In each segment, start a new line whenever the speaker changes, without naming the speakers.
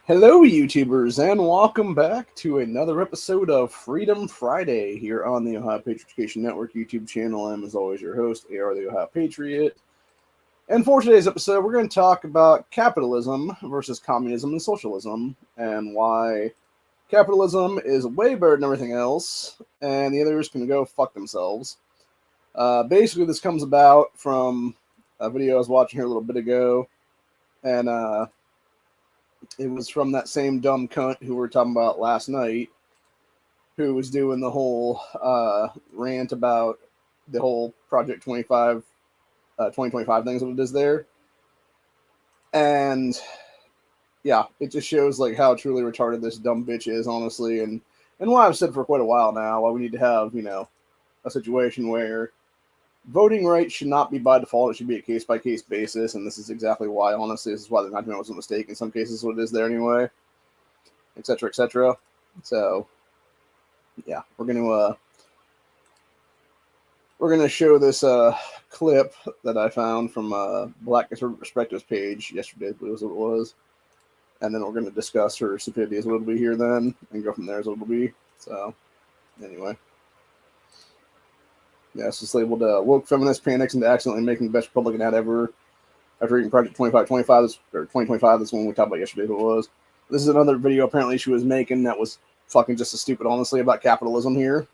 Hello, YouTubers, and welcome back to another episode of Freedom Friday here on the Ohio Patriot Education Network YouTube channel. I'm, as always, your host, AR the Ohio Patriot. And for today's episode, we're going to talk about capitalism versus communism and socialism, and why capitalism is way better than everything else, and the others can go fuck themselves. Basically, this comes about from a video I was watching here a little bit ago, and it was from that same dumb cunt who we were talking about last night, who was doing the whole rant about the whole Project 2025 things that it is there. And yeah, it just shows like how truly retarded this dumb bitch is, honestly, and why I've said for quite a while now why we need to have, a situation where voting rights should not be by default. It should be a case-by-case basis, and this is exactly why, honestly. This is why the 99 was a mistake in some cases, what it is there anyway, etc., etc. So, yeah, we're gonna show this clip that I found from Black Conservative Perspectives page yesterday, I believe was what it was, and then we're gonna discuss her stupidity as what it'll be here then, and go from there as what it'll be. So, anyway. Yeah, it's just labeled woke feminist panics into accidentally making the best Republican ad ever after reading Project 2025, or 2025. That's the one we talked about yesterday. It was. This is another video apparently she was making that was fucking just as stupid, honestly, about capitalism here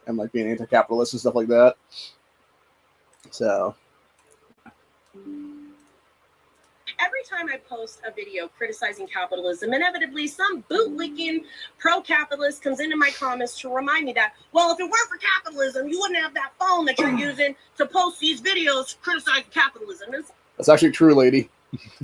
and like being anti-capitalist and stuff like that. So.
Every time I post a video criticizing capitalism, inevitably some bootlicking pro-capitalist comes into my comments to remind me that, well, if it weren't for capitalism, you wouldn't have that phone that you're using to post these videos criticizing capitalism. And
that's actually true, lady.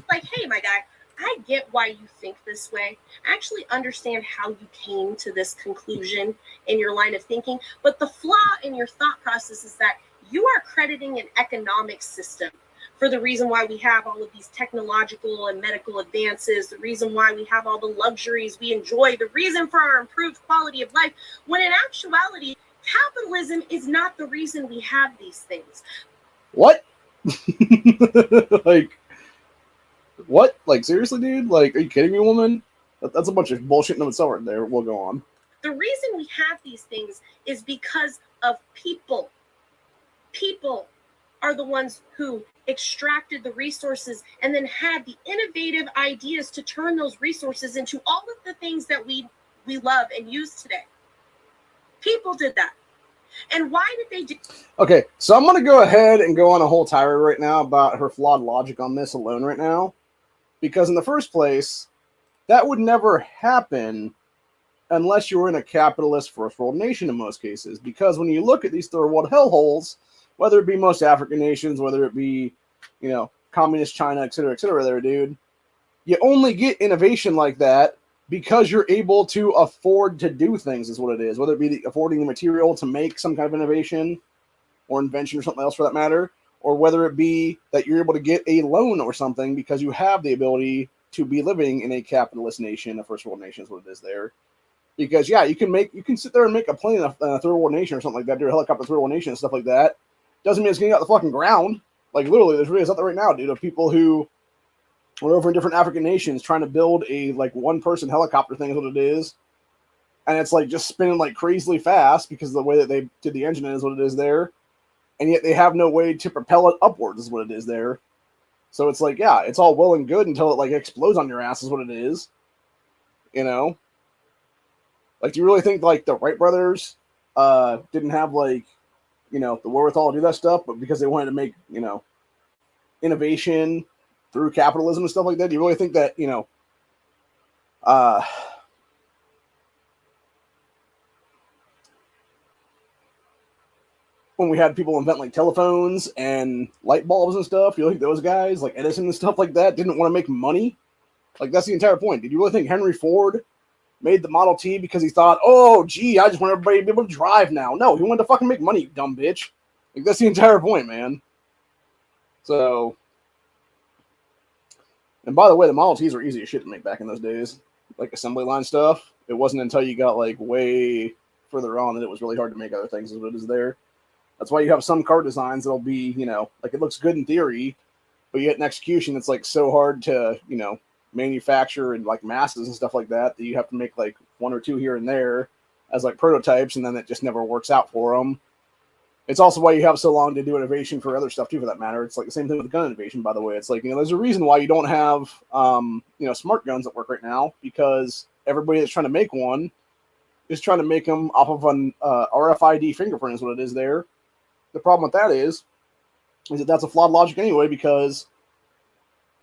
Like, hey, my guy, I get why you think this way. I actually understand how you came to this conclusion in your line of thinking. But the flaw in your thought process is that you are crediting an economic system for the reason why we have all of these technological and medical advances, the reason why we have all the luxuries we enjoy, the reason for our improved quality of life, when in actuality, capitalism is not the reason we have these things.
What? Like, what? Like, seriously, dude? Like, are you kidding me, woman? That's a bunch of bullshit in itself right there. We'll go on.
The reason we have these things is because of people. People are the ones who extracted the resources and then had the innovative ideas to turn those resources into all of the things that we love and use today. People did that. And why did they do?
Okay, so I'm going to go ahead and go on a whole tirade right now about her flawed logic on this alone right now. Because in the first place, that would never happen unless you were in a capitalist first world nation in most cases. Because when you look at these third world hellholes, whether it be most African nations, whether it be, communist China, et cetera, there, dude, you only get innovation like that because you're able to afford to do things, is what it is. Whether it be affording the material to make some kind of innovation or invention or something else for that matter, or whether it be that you're able to get a loan or something because you have the ability to be living in a capitalist nation, a first world nation is what it is there. Because, yeah, you can sit there and make a plane in a third world nation or something like that, do a helicopter third world nation and stuff like that. Doesn't mean it's getting out the fucking ground. Like, literally, there's videos out there right now, dude, of people who are over in different African nations trying to build a, like, one-person helicopter thing is what it is. And it's, like, just spinning, like, crazily fast because of the way that they did the engine is what it is there. And yet they have no way to propel it upwards is what it is there. So it's like, yeah, it's all well and good until it, like, explodes on your ass is what it is. Like, do you really think, like, the Wright brothers didn't have, like, the wherewithal to do that stuff, but because they wanted to make, innovation through capitalism and stuff like that, do you really think that, when we had people invent, like, telephones and light bulbs and stuff, you think those guys, like Edison and stuff like that, didn't want to make money? Like, that's the entire point. Did you really think Henry Ford made the Model T because he thought, oh, gee, I just want everybody to be able to drive now? No, he wanted to fucking make money, you dumb bitch. Like, that's the entire point, man. So, and by the way, the Model Ts were easy as shit to make back in those days. Like, assembly line stuff. It wasn't until you got, like, way further on that it was really hard to make other things as it is there. That's why you have some car designs that'll be, like, it looks good in theory, but yet in execution, it's, like, so hard to, manufacture in like masses and stuff like that you have to make like one or two here and there as like prototypes, and then it just never works out for them. It's also why you have so long to do innovation for other stuff too, for that matter. It's like the same thing with gun innovation, by the way. It's like, there's a reason why you don't have, smart guns that work right now, because everybody that's trying to make one is trying to make them off of an RFID fingerprint is what it is there. The problem with that is that that's a flawed logic anyway, because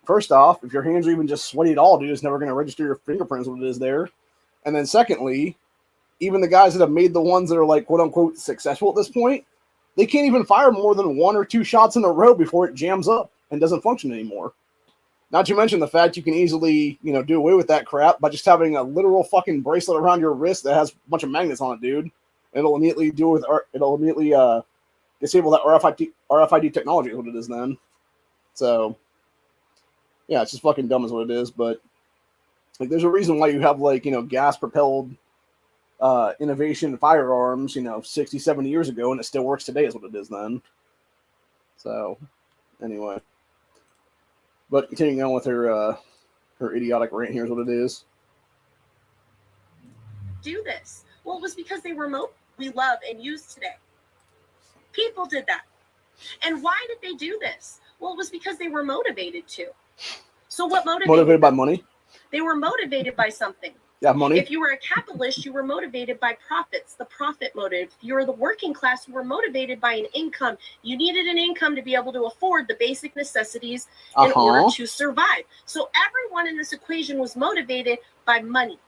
first off, if your hands are even just sweaty at all, dude, it's never going to register your fingerprints what it is there. And then secondly, even the guys that have made the ones that are like quote unquote successful at this point, they can't even fire more than one or two shots in a row before it jams up and doesn't function anymore. Not to mention the fact you can easily, do away with that crap by just having a literal fucking bracelet around your wrist that has a bunch of magnets on it, dude. It'll immediately disable that RFID technology is what it is then. So, yeah, it's just fucking dumb is what it is. But like, there's a reason why you have like, gas propelled innovation firearms, 60, 70 years ago, and it still works today is what it is then. So, anyway. But continuing on with her idiotic rant, here's what it is.
Do this. Well, it was because they were we love and use today. People did that. And why did they do this? Well, it was because they were motivated to. So what motivated
by money?
They were motivated by something.
Yeah, money.
If you were a capitalist, you were motivated by profits, the profit motive. If you were the working class, you were motivated by an income. You needed an income to be able to afford the basic necessities in order to survive. So everyone in this equation was motivated by money.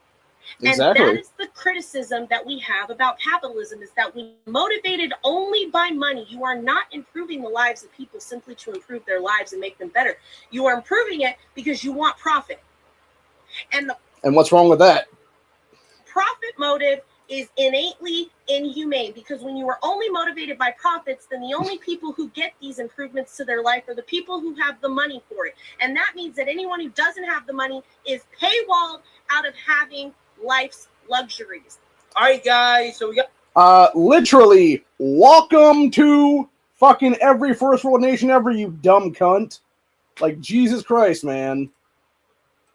Exactly.
And that is the criticism that we have about capitalism, is that we motivated only by money. You are not improving the lives of people simply to improve their lives and make them better. You are improving it because you want profit. And
what's wrong with that?
Profit motive is innately inhumane, because when you are only motivated by profits, then the only people who get these improvements to their life are the people who have the money for it. And that means that anyone who doesn't have the money is paywalled out of having life's luxuries.
All right, guys. So we got
literally, welcome to fucking every first world nation ever, you dumb cunt. Like, Jesus Christ, man.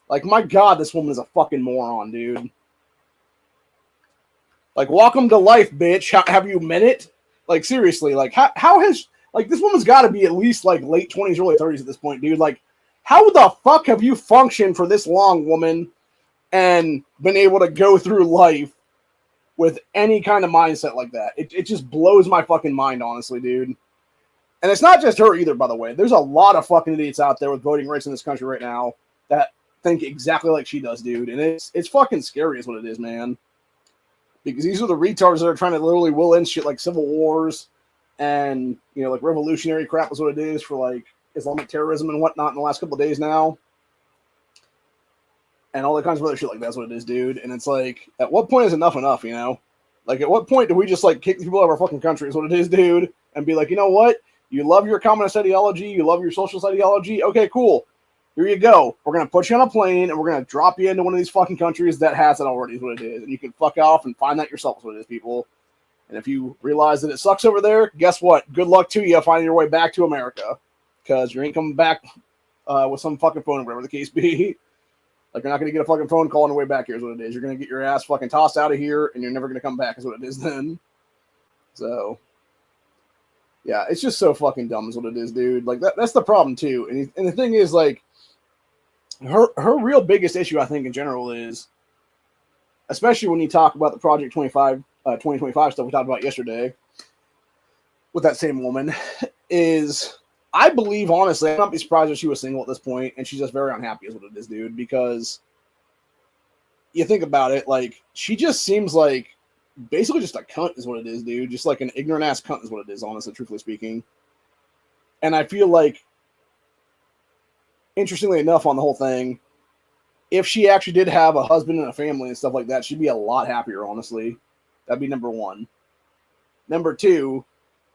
Like, my God, this woman is a fucking moron, dude. Like, welcome to life, bitch. Have you met it? Like, seriously, like, how has, like, this woman's got to be at least, like, late 20s, early 30s at this point, dude. Like, how the fuck have you functioned for this long, woman, and been able to go through life with any kind of mindset like that? It just blows my fucking mind, honestly, dude. And it's not just her either, by the way. There's a lot of fucking idiots out there with voting rights in this country right now that think exactly like she does, dude. And it's fucking scary is what it is, man. Because these are the retards that are trying to literally will in shit like civil wars and, like revolutionary crap is what it is for like Islamic terrorism and whatnot in the last couple of days now. And all the kinds of other shit like that's what it is, dude. And it's like, at what point is enough enough, Like, at what point do we just, like, kick people out of our fucking country is what it is, dude? And be like, you know what? You love your communist ideology. You love your socialist ideology. Okay, cool. Here you go. We're going to put you on a plane, and we're going to drop you into one of these fucking countries that has it already is what it is. And you can fuck off and find that yourself is what it is, people. And if you realize that it sucks over there, guess what? Good luck to you finding your way back to America. Because you ain't coming back with some fucking phone or whatever the case be. Like, you're not going to get a fucking phone call on the way back here is what it is. You're going to get your ass fucking tossed out of here, and you're never going to come back is what it is then. So, yeah, it's just so fucking dumb is what it is, dude. Like, that's the problem, too. And the thing is, like, her real biggest issue, I think, in general is, especially when you talk about the Project 2025 stuff we talked about yesterday with that same woman, is... I believe, honestly, I'd not be surprised if she was single at this point, and she's just very unhappy is what it is, dude, because you think about it, like, she just seems like basically just a cunt is what it is, dude. Just like an ignorant-ass cunt is what it is, honestly, truthfully speaking. And I feel like, interestingly enough on the whole thing, if she actually did have a husband and a family and stuff like that, she'd be a lot happier, honestly. That'd be number one. Number two,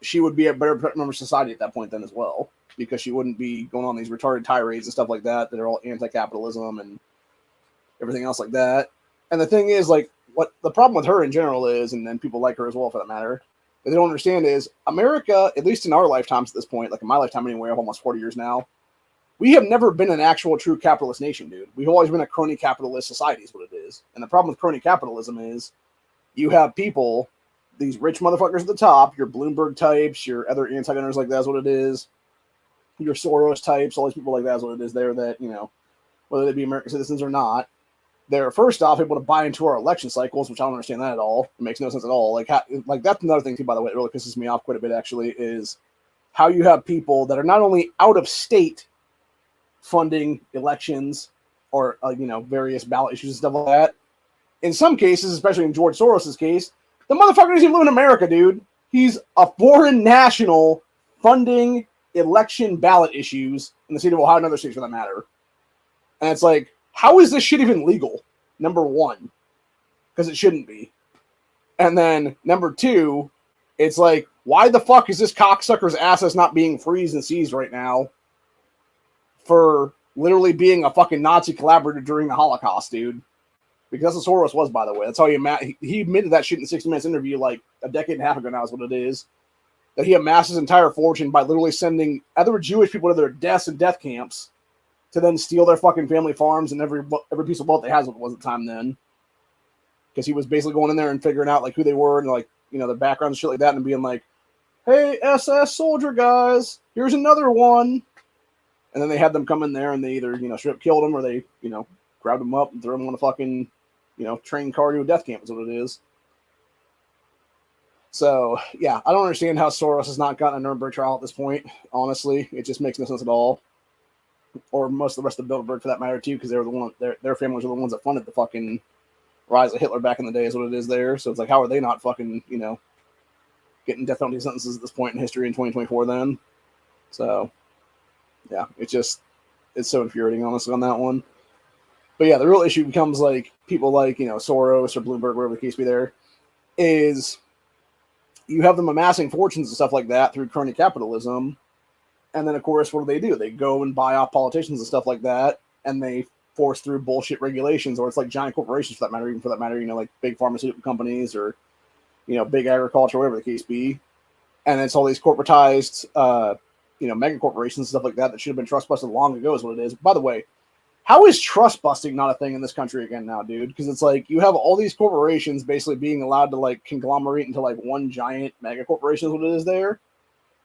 she would be a better member of society at that point then as well, because she wouldn't be going on these retarded tirades and stuff like that that are all anti-capitalism and everything else like that. And the thing is, like, what the problem with her in general is, and then people like her as well for that matter, that they don't understand is America, at least in our lifetimes at this point, like in my lifetime anyway, of almost 40 years now, we have never been an actual true capitalist nation, dude. We've always been a crony capitalist society is what it is. And the problem with crony capitalism is you have people, these rich motherfuckers at the top, your Bloomberg types, your other anti-gunners like that's what it is, your Soros types, all these people like that's what it is there that, you know, whether they be American citizens or not, they're first off able to buy into our election cycles, which I don't understand that at all. It makes no sense at all. Like that's another thing too, by the way, it really pisses me off quite a bit actually, is how you have people that are not only out of state funding elections or various ballot issues and stuff like that. In some cases, especially in George Soros's case, the motherfucker doesn't even live in America, dude. He's a foreign national funding election ballot issues in the state of Ohio and other states for that matter. And it's like, how is this shit even legal? Number one, because it shouldn't be. And then number two, it's like, why the fuck is this cocksucker's assets not being freezed and seized right now for literally being a fucking Nazi collaborator during the Holocaust, dude? Because that's what Soros was, by the way. That's how he admitted that shit in the 60 Minutes interview like a decade and a half ago now is what it is. That he amassed his entire fortune by literally sending other Jewish people to their deaths and death camps to then steal their fucking family farms and every piece of wealth they had what it was at the time then. Because he was basically going in there and figuring out like who they were and like, their background and shit like that and being like, hey, SS soldier guys, here's another one. And then they had them come in there and they either, straight up killed them or they, grabbed them up and threw them on a fucking, train car to a death camp is what it is. So, yeah, I don't understand how Soros has not gotten a Nuremberg trial at this point. Honestly, it just makes no sense at all. Or most of the rest of Bilderberg for that matter too, because they were the one, their families were the ones that funded the fucking rise of Hitler back in the day is what it is there. So it's like, how are they not fucking, getting death penalty sentences at this point in history in 2024 then? So, yeah, it's so infuriating, honestly, on that one. But yeah, the real issue becomes like people like, Soros or Bloomberg, whatever the case be there, is you have them amassing fortunes and stuff like that through crony capitalism. And then, of course, what do? They go and buy off politicians and stuff like that, and they force through bullshit regulations, or it's like giant corporations for that matter, even for that matter, like big pharmaceutical companies or, big agriculture, whatever the case be. And it's all these corporatized, mega corporations and stuff like that should have been trust busted long ago is what it is. By the way, how is trust busting not a thing in this country again now, dude? Because it's like you have all these corporations basically being allowed to like conglomerate into like one giant mega corporation is what it is there.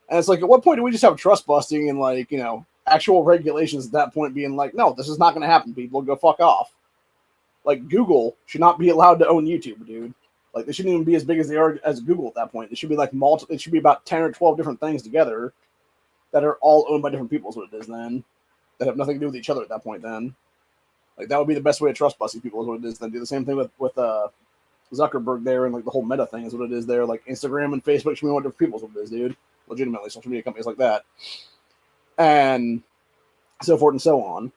And it's like, at what point do we just have trust busting and like, actual regulations at that point being like, no, this is not going to happen, people, go fuck off. Like Google should not be allowed to own YouTube, dude. Like they shouldn't even be as big as they are as Google at that point. It should be like it should be about 10 or 12 different things together that are all owned by different people is what it is then. That have nothing to do with each other at that point then. Like that would be the best way to trust busting people is what it is. Then do the same thing with Zuckerberg there and like the whole meta thing is what it is there. Like Instagram and Facebook should be one different people is what it is, dude. Legitimately, social media companies like that. And so forth and so on.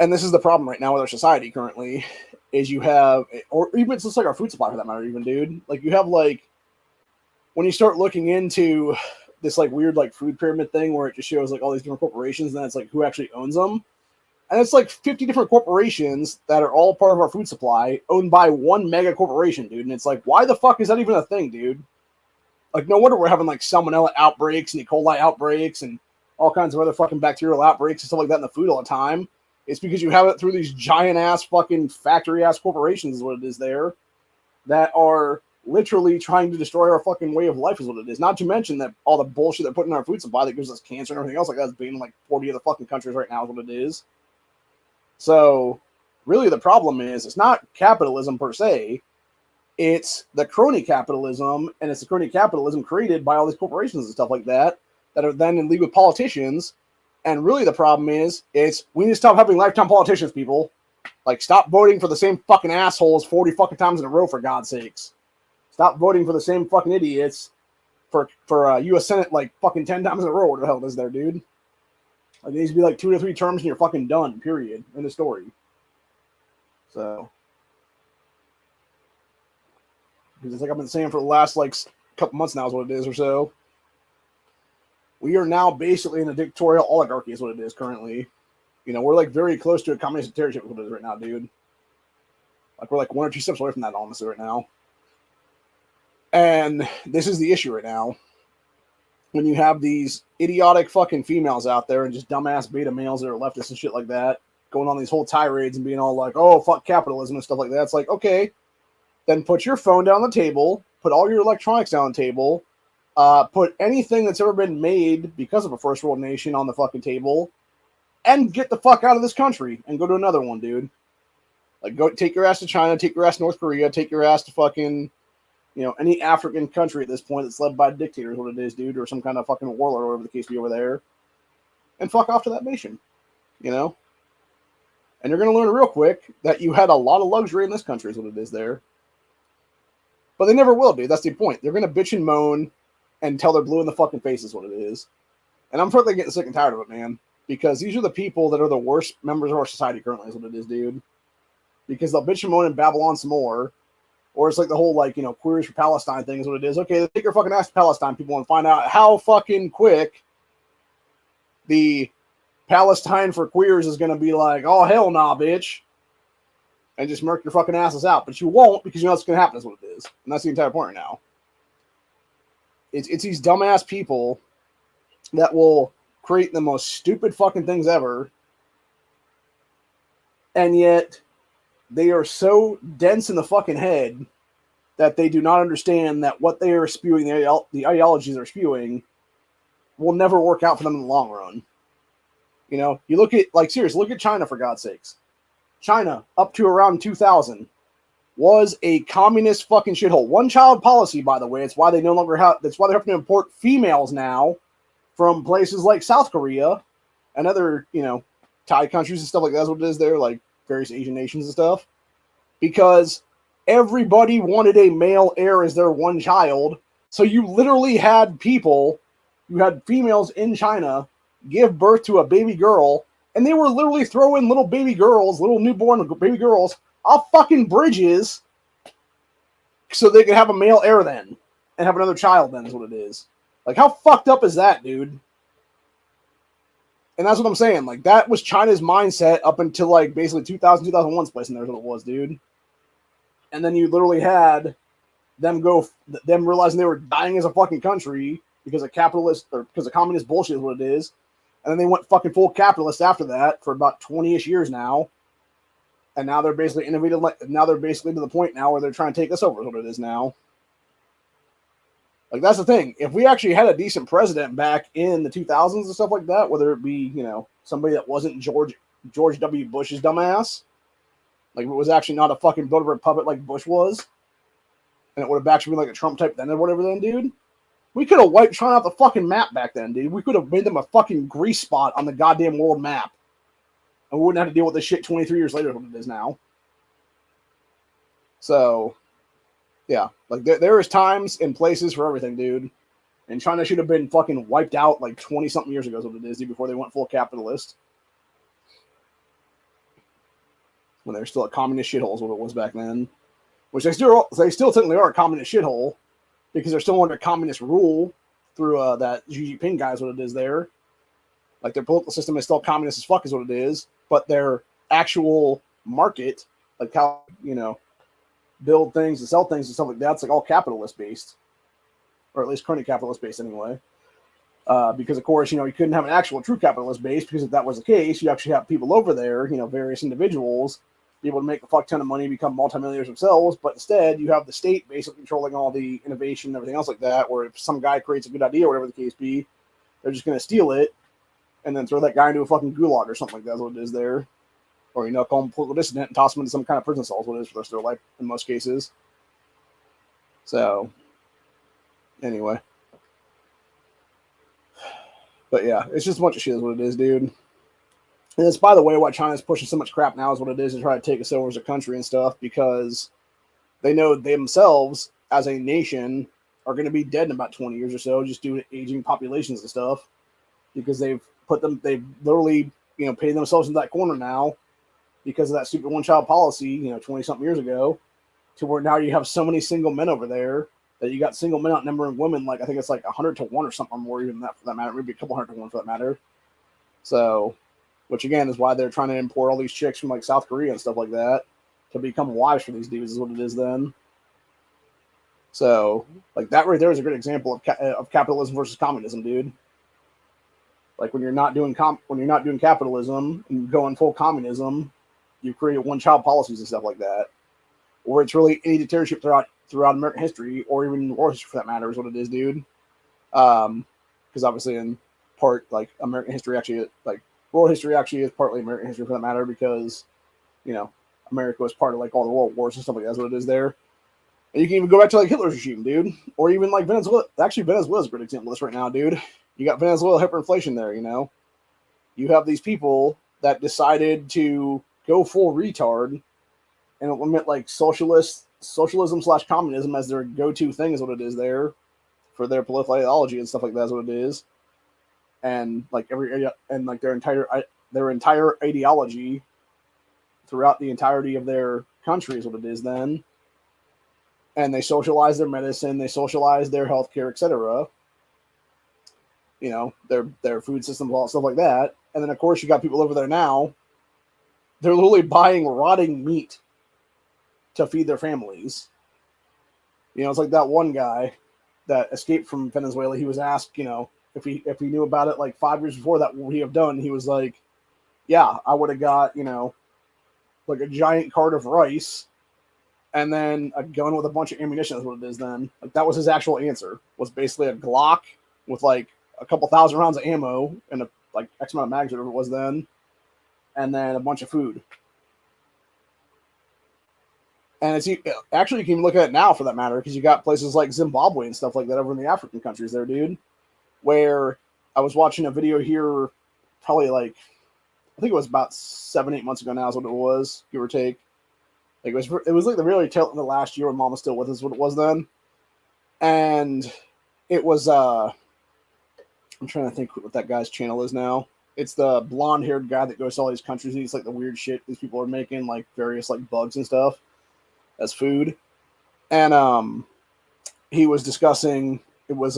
And this is the problem right now with our society currently is you have, or even it's just like our food supply for that matter even, dude. Like you have like, when you start looking into this like weird like food pyramid thing where it just shows like all these different corporations and then it's like who actually owns them. And it's like 50 different corporations that are all part of our food supply owned by one mega corporation, dude. And it's like, why the fuck is that even a thing, dude? Like, no wonder we're having like salmonella outbreaks and E. coli outbreaks and all kinds of other fucking bacterial outbreaks and stuff like that in the food all the time. It's because you have it through these giant ass fucking factory ass corporations is what it is there that are literally trying to destroy our fucking way of life is what it is. Not to mention that all the bullshit they're putting in our food supply that gives us cancer and everything else like that is being in like 40 other fucking countries right now is what it is. So really the problem is it's not capitalism per se. It's the crony capitalism, and it's the crony capitalism created by all these corporations and stuff like that that are then in league with politicians. And really the problem is we need to stop having lifetime politicians, people. Like, stop voting for the same fucking assholes 40 fucking times in a row, for God's sakes. Stop voting for the same fucking idiots for U.S. Senate like fucking 10 times in a row. What the hell is there, dude? Like, it needs to be like 2 to 3 terms and you're fucking done, period. End of story. So... because it's like I've been saying for the last like couple months now is what it is or so. We are now basically in a dictatorial oligarchy is what it is currently. We're like very close to a communist dictatorship is what it is right now, dude. Like we're like 1 or 2 steps away from that honestly right now. And this is the issue right now. when you have these idiotic fucking females out there and just dumbass beta males that are leftists and shit like that going on these whole tirades and being all like, oh, fuck capitalism and stuff like that. It's like, okay, then put your phone down on the table, put all your electronics down on the table, put anything that's ever been made because of a first world nation on the fucking table, and get the fuck out of this country and go to another one, dude. Like, go take your ass to China, take your ass to North Korea, take your ass to fucking, any African country at this point that's led by a dictator is what it is, dude, or some kind of fucking warlord, or whatever the case be over there, and fuck off to that nation, And you're going to learn real quick that you had a lot of luxury in this country is what it is there. But they never will, dude. That's the point. They're going to bitch and moan until they're blue in the fucking face is what it is. And I'm frankly getting sick and tired of it, man. Because these are the people that are the worst members of our society currently is what it is, dude. Because they'll bitch and moan and babble on some more. Or it's like the whole, queers for Palestine thing is what it is. Okay, take your fucking ass to Palestine, people, and find out how fucking quick the Palestine for queers is going to be like, oh, hell nah, bitch. And just murk your fucking asses out. But you won't, because you know what's going to happen is what it is. And that's the entire point right now. It's these dumbass people that will create the most stupid fucking things ever. And yet, they are so dense in the fucking head that they do not understand that what they are spewing, the ideologies they're spewing, will never work out for them in the long run. You look at, seriously, look at China, for God's sakes. China, up to around 2000, was a communist fucking shithole. One-child policy, by the way. It's why they no longer have. That's why they have to import females now from places like South Korea and other, Thai countries and stuff like that. That's what it is there, like various Asian nations and stuff. Because everybody wanted a male heir as their one child. So you literally had females in China give birth to a baby girl. And they were literally throwing little newborn baby girls off fucking bridges so they could have a male heir then and have another child then is what it is. Like, how fucked up is that, dude? And that's what I'm saying. Like, that was China's mindset up until, basically 2000, 2001's place, and there's what it was, dude. And then you literally had them realizing they were dying as a fucking country because of communist bullshit is what it is. And then they went fucking full capitalist after that for about 20-ish years now. And now they're basically innovative. Now they're basically to the point now where they're trying to take us over is what it is now. Like, that's the thing. If we actually had a decent president back in the 2000s and stuff like that, whether it be, somebody that wasn't George W. Bush's dumbass, like it was actually not a fucking Bilderberg puppet like Bush was, and it would have actually been like a Trump type then or whatever then, dude, we could have wiped China off the fucking map back then, dude. We could have made them a fucking grease spot on the goddamn world map. And we wouldn't have to deal with this shit 23 years later than it is now. So, yeah. Like, there is times and places for everything, dude. And China should have been fucking wiped out 20-something years ago is what it is, dude, before they went full capitalist. When they were still a communist shithole is what it was back then. Which they still technically are a communist shithole. Because they're still under communist rule through that Xi Jinping guy is what it is there. Like, their political system is still communist as fuck is what it is. But their actual market, like how, build things and sell things and stuff like that, it's all capitalist based. Or at least currently capitalist based anyway. Because, of course, you couldn't have an actual true capitalist base because if that was the case, you actually have people over there, various individuals, be able to make a fuck ton of money, become multimillionaires themselves, but instead you have the state basically controlling all the innovation and everything else like that, where if some guy creates a good idea or whatever the case be, they're just going to steal it and then throw that guy into a fucking gulag or something like that is what it is there. Or, call him political dissident and toss him into some kind of prison cell is what it is for the rest of their life in most cases. So, anyway. But yeah, it's just a bunch of shit is what it is, dude. And it's, by the way, why China's pushing so much crap now is what it is to try to take us over as a country and stuff, because they know they themselves, as a nation, are going to be dead in about 20 years or so, just due to aging populations and stuff, because they've literally, paid themselves into that corner now because of that stupid one-child policy, 20-something years ago, to where now you have so many single men over there that you got single men outnumbering women, I think it's 100 to 1 or something more, even that for that matter, maybe a couple hundred to 1 for that matter. So, which again is why they're trying to import all these chicks from South Korea and stuff like that to become wives for these dudes is what it is then. So, like, that right there is a good example of capitalism versus communism, dude. Like, when you're not doing capitalism and you go in full communism, you create one-child policies and stuff like that. Or it's really any dictatorship throughout American history, or even world history for that matter, is what it is, dude. Because obviously, in part, like, American history actually, like, world history actually is partly American history for that matter, because, you know, America was part of, like, all the world wars and stuff like that. That's what it is there. And you can even go back to, like, Hitler's regime, dude. Or even, like, Venezuela. Actually, Venezuela's a great example of this right now, dude. You got Venezuela hyperinflation there, you know. You have these people that decided to go full retard and implement, like, socialism / communism as their go-to thing is what it is there for their political ideology and stuff like that is what it is. And, like, their entire ideology throughout the entirety of their country is what it is then. And they socialize their medicine, they socialize their healthcare, etc. You know, their food system, all stuff like that. And then, of course, you got people over there now. They're literally buying rotting meat to feed their families. You know, it's like that one guy that escaped from Venezuela. He was asked, you know, if he knew about it like 5 years before that, what would he have done? He was like, yeah, I would have got, you know, like a giant cart of rice and then a gun with a bunch of ammunition is what it is then. Like, that was his actual answer, was basically a Glock with like a couple thousand rounds of ammo and a like X amount of mags, whatever it was then, and then a bunch of food. And it's actually, you can even look at it now for that matter, because you got places like Zimbabwe and stuff like that over in the African countries there, dude, where I was watching a video here probably like, I think it was about 7-8 months ago now is what it was, give or take. Like, it was like the really tail end of last year when Mom was still with us, what it was then. And it was, I'm trying to think what that guy's channel is now. It's the blonde-haired guy that goes to all these countries and eats like the weird shit these people are making, like various like bugs and stuff as food. And he was discussing, it was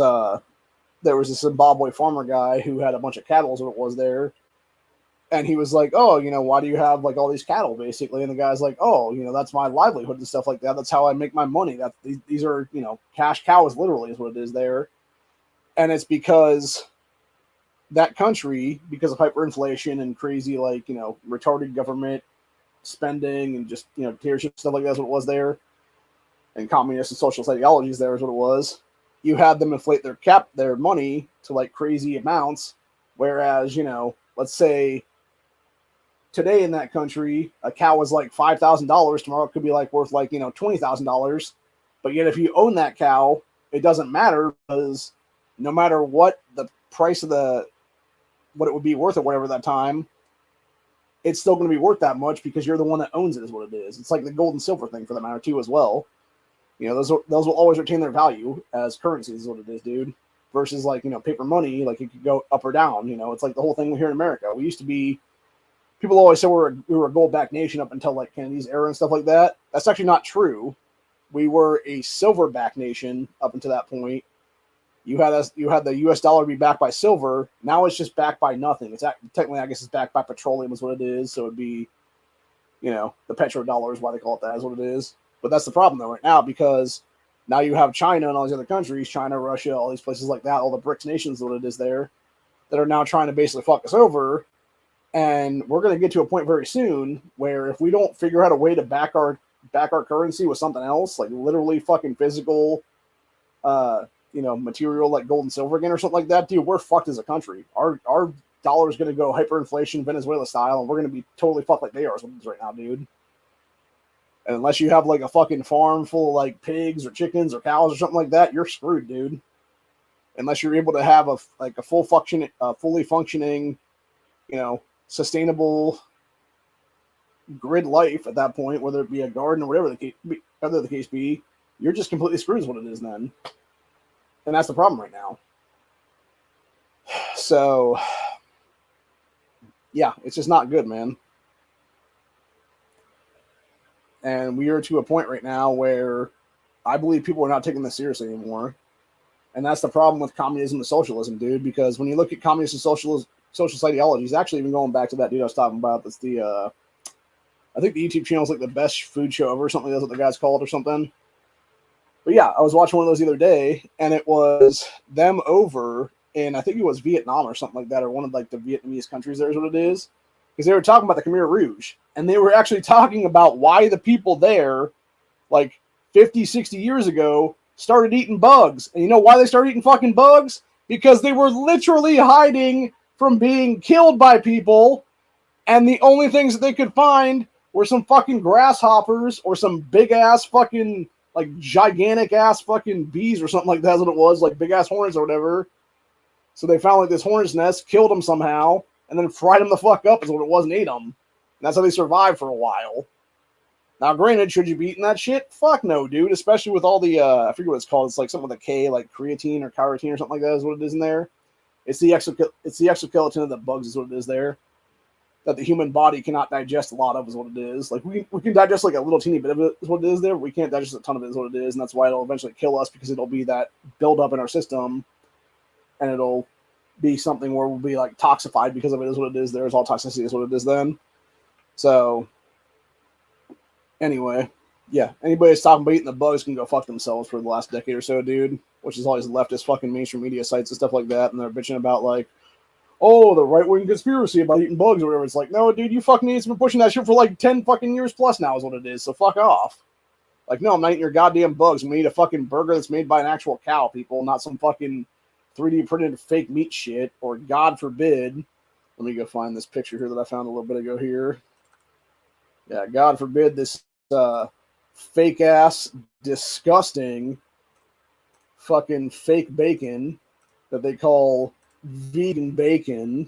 there was a Zimbabwe farmer guy who had a bunch of cattle is what it was there. And he was like, oh, you know, why do you have like all these cattle basically? And the guy's like, oh, you know, that's my livelihood and stuff like that. That's how I make my money. These are, you know, cash cows literally is what it is there. And it's because that country, because of hyperinflation and crazy, like, you know, retarded government spending and just, you know, dictatorship stuff like that's what it was there. And communist and socialist ideologies there is what it was. You had them inflate their money to like crazy amounts. Whereas, you know, let's say today in that country, a cow was like $5,000. Tomorrow it could be like worth like, you know, $20,000. But yet if you own that cow, it doesn't matter, because no matter what the price of what it would be worth or whatever that time, it's still going to be worth that much because you're the one that owns it is what it is. It's like the gold and silver thing for that matter too as well. You know, those will always retain their value as currencies is what it is, dude. Versus like, you know, paper money, like it could go up or down. You know, it's like the whole thing here in America. We used to be, people always say we were a gold-backed nation up until like Kennedy's era and stuff like that. That's actually not true. We were a silver-backed nation up until that point. You had the U.S. dollar be backed by silver. Now it's just backed by nothing. It's technically, I guess, it's backed by petroleum is what it is. So it'd be, you know, the petrodollar is why they call it that is what it is. But that's the problem though right now, because now you have China and all these other countries, China, Russia, all these places like that, all the BRICS nations, what it is there, that are now trying to basically fuck us over. And we're going to get to a point very soon where if we don't figure out a way to back our currency with something else, like literally fucking physical, you know, material like gold and silver again or something like that, dude, we're fucked as a country. Our dollar is going to go hyperinflation Venezuela style, and we're going to be totally fucked like they are right now, dude. And unless you have like a fucking farm full of like pigs or chickens or cows or something like that, you're screwed, dude. Unless you're able to have a fully functioning, you know, sustainable grid life at that point, whether it be a garden or whatever the case be, you're just completely screwed is what it is then. And that's the problem right now. So, yeah, it's just not good, man. And we are to a point right now where I believe people are not taking this seriously anymore. And that's the problem with communism and socialism, dude, because when you look at communist and socialist ideologies, actually even going back to that dude I was talking about, that's the, I think the YouTube channel is like the best food show ever, or something. That's what the guy's called or something. But But yeah, I was watching one of those the other day, and it was them over in, I think it was Vietnam or something like that, or one of like the Vietnamese countries there is what it is. Because they were talking about the Khmer Rouge, and they were actually talking about why the people there, like 50, 60 years ago, started eating bugs. And you know why they started eating fucking bugs? Because they were literally hiding from being killed by people, and the only things that they could find were some fucking grasshoppers or some big ass fucking, like, gigantic ass fucking bees or something like that's what it was, like big ass hornets or whatever. So they found like this hornet's nest, killed them somehow, and then fried them the fuck up is what it was and ate them. And that's how they survived for a while. Now, granted, should you be eating that shit? Fuck no, dude. Especially with all the, I forget what it's called. It's like something with a K, like creatine or carotene or something like that is what it is in there. It's the exoskeleton of the bugs is what it is there. That the human body cannot digest a lot of is what it is. Like, we can digest like a little teeny bit of it is what it is there, but we can't digest a ton of it is what it is, and that's why it'll eventually kill us, because it'll be that buildup in our system, and it'll be something where we'll be like toxified because of it is what it is there. It's all toxicity is what it is then. So, anyway, yeah, anybody that's talking about eating the bugs can go fuck themselves for the last decade or so, dude, which is all these leftist fucking mainstream media sites and stuff like that, and they're bitching about like, oh, the right-wing conspiracy about eating bugs or whatever. It's like, no, dude, you fucking idiots have been pushing that shit for like 10 fucking years plus now is what it is, so fuck off. Like, no, I'm not eating your goddamn bugs. I'm gonna eat a fucking burger that's made by an actual cow, people, not some fucking 3D printed fake meat shit, or God forbid, let me go find this picture here that I found a little bit ago here. Yeah, God forbid this fake-ass, disgusting fucking fake bacon that they call vegan bacon.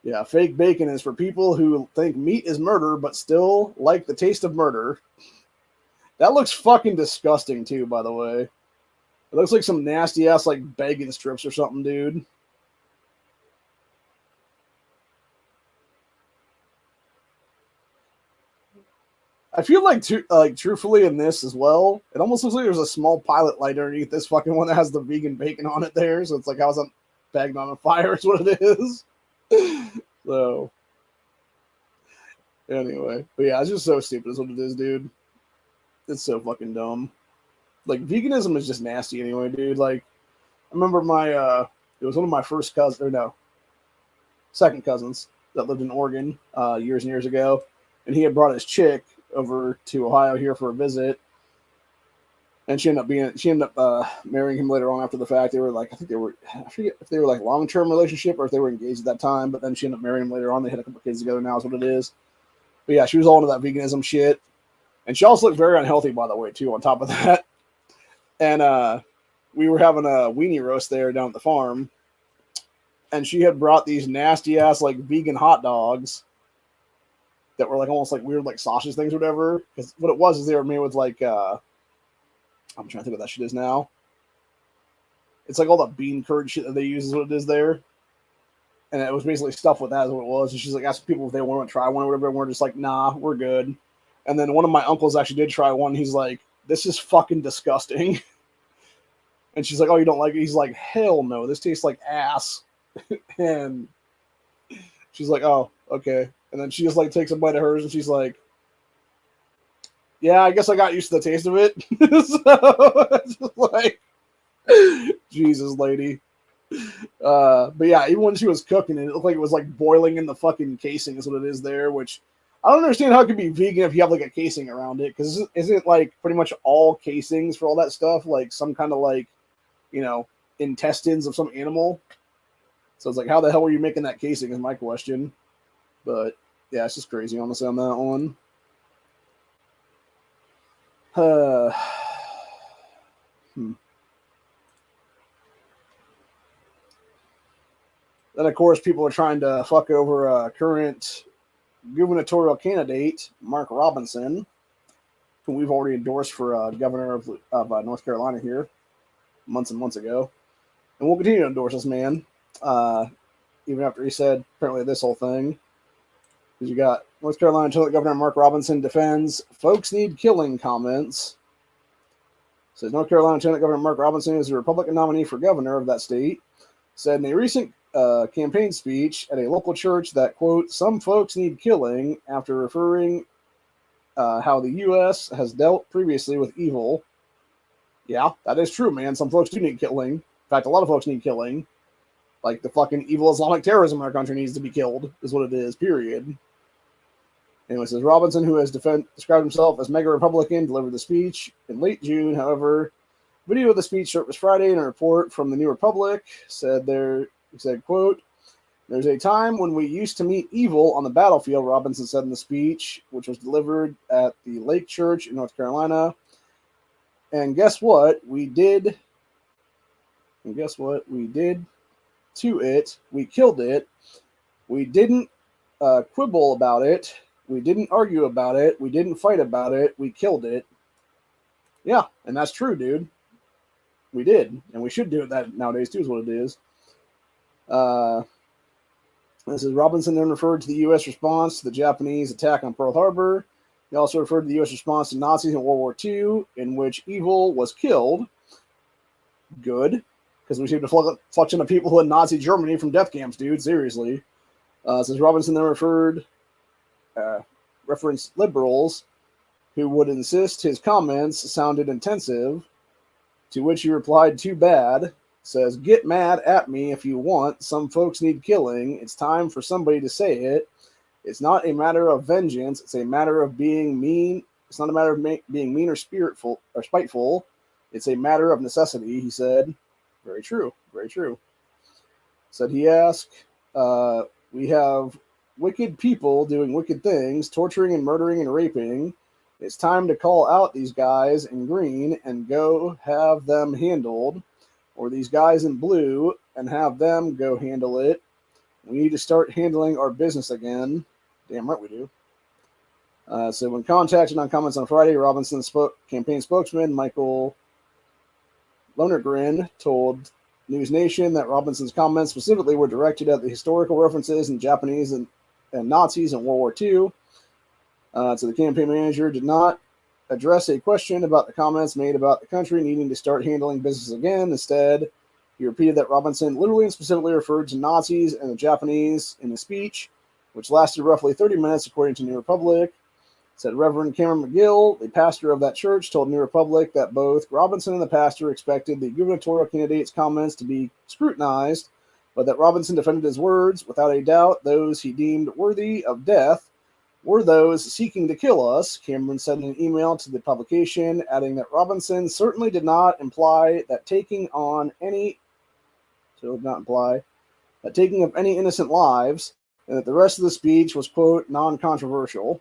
Yeah, fake bacon is for people who think meat is murder but still like the taste of murder. That looks fucking disgusting too, by the way. It looks like some nasty ass like bacon strips or something, dude. I feel like, truthfully, in this as well, it almost looks like there's a small pilot light underneath this fucking one that has the vegan bacon on it there. So it's like, how's that bagged on a fire is what it is. So, anyway. But yeah, it's just so stupid is what it is, dude. It's so fucking dumb. Like, veganism is just nasty anyway, dude. Like, I remember it was one of my first cousins, or no, second cousins that lived in Oregon years and years ago. And he had brought his chick over to Ohio here for a visit, and she ended up marrying him later on after the fact. They were like, I forget if they were like long-term relationship or if they were engaged at that time, but then she ended up marrying him later on. They had a couple kids together now is what it is. But yeah, she was all into that veganism shit, and she also looked very unhealthy, by the way, too, on top of that. And we were having a weenie roast there down at the farm, and she had brought these nasty ass like vegan hot dogs that were like almost like weird like sausage things or whatever. Because what it was is they were made with like I'm trying to think what that shit is now. It's like all the bean curd shit that they use is what it is there. And it was basically stuff with that is what it was. And she's like asking people if they want to try one or whatever, and we're just like, nah, we're good. And then one of my uncles actually did try one. He's like, this is fucking disgusting. And she's like, oh, you don't like it? He's like, hell no, this tastes like ass. And she's like, oh, okay. And then she just like takes a bite of hers and she's like, yeah, I guess I got used to the taste of it. So it's just like, Jesus, lady. But yeah, even when she was cooking it, it looked like it was like boiling in the fucking casing is what it is there, which I don't understand how it could be vegan if you have like a casing around it, because isn't like pretty much all casings for all that stuff like some kind of like, you know, intestines of some animal. So it's like, how the hell were you making that casing is my question. But yeah, it's just crazy, honestly, on that one. Then, of course, people are trying to fuck over current gubernatorial candidate, Mark Robinson, who we've already endorsed for governor of North Carolina here months and months ago. And we'll continue to endorse this man, even after he said apparently this whole thing. Because you got North Carolina Lieutenant Governor Mark Robinson defends folks need killing comments. Says North Carolina Lieutenant Governor Mark Robinson is the Republican nominee for governor of that state. Said in a recent campaign speech at a local church that, quote, some folks need killing after referring how the U.S. has dealt previously with evil Yeah, that is true, man. Some folks do need killing. In fact, a lot of folks need killing. Like, the fucking evil Islamic terrorism in our country needs to be killed, is what it is, period. Anyway, it says Robinson, who has described himself as mega Republican, delivered the speech in late June. However, video of the speech surfaced Friday, and a report from the New Republic said quote, "There's a time when we used to meet evil on the battlefield," Robinson said in the speech, which was delivered at the Lake Church in North Carolina. And guess what? We did to it. We killed it. We didn't quibble about it. We didn't argue about it. We didn't fight about it. We killed it. Yeah, and that's true, dude. We did, and we should do it that nowadays too, is what it is. This is Robinson then referred to the U.S. response to the Japanese attack on Pearl Harbor. He also referred to the U.S. response to Nazis in World War II, in which evil was killed. Good, because we saved a flexion of people in Nazi Germany from death camps, dude. Seriously. Since Robinson then referenced liberals who would insist his comments sounded intensive, to which he replied, "Too bad." Says, "Get mad at me if you want. Some folks need killing. It's time for somebody to say it. It's not a matter of vengeance. It's a matter of being mean. It's not a matter of being mean or spiteful. It's a matter of necessity," he said. Very true. Very true. Said he asked, "We have wicked people doing wicked things, torturing and murdering and raping. It's time to call out these guys in green and go have them handled, or these guys in blue and have them go handle it. We need to start handling our business again." Damn right we do. So when contacted on comments on Friday, Robinson's campaign spokesman, Michael Lonergan, told News Nation that Robinson's comments specifically were directed at the historical references in Japanese and Nazis in World War II. So the campaign manager did not address a question about the comments made about the country needing to start handling business again. Instead, he repeated that Robinson literally and specifically referred to Nazis and the Japanese in his speech, which lasted roughly 30 minutes, according to New Republic. Said Reverend Cameron McGill, the pastor of that church, told New Republic that both Robinson and the pastor expected the gubernatorial candidate's comments to be scrutinized, but that Robinson defended his words. Without a doubt, those he deemed worthy of death were those seeking to kill us, Cameron said in an email to the publication, adding that Robinson certainly did not imply that taking of any innocent lives, and that the rest of the speech was, quote, non-controversial.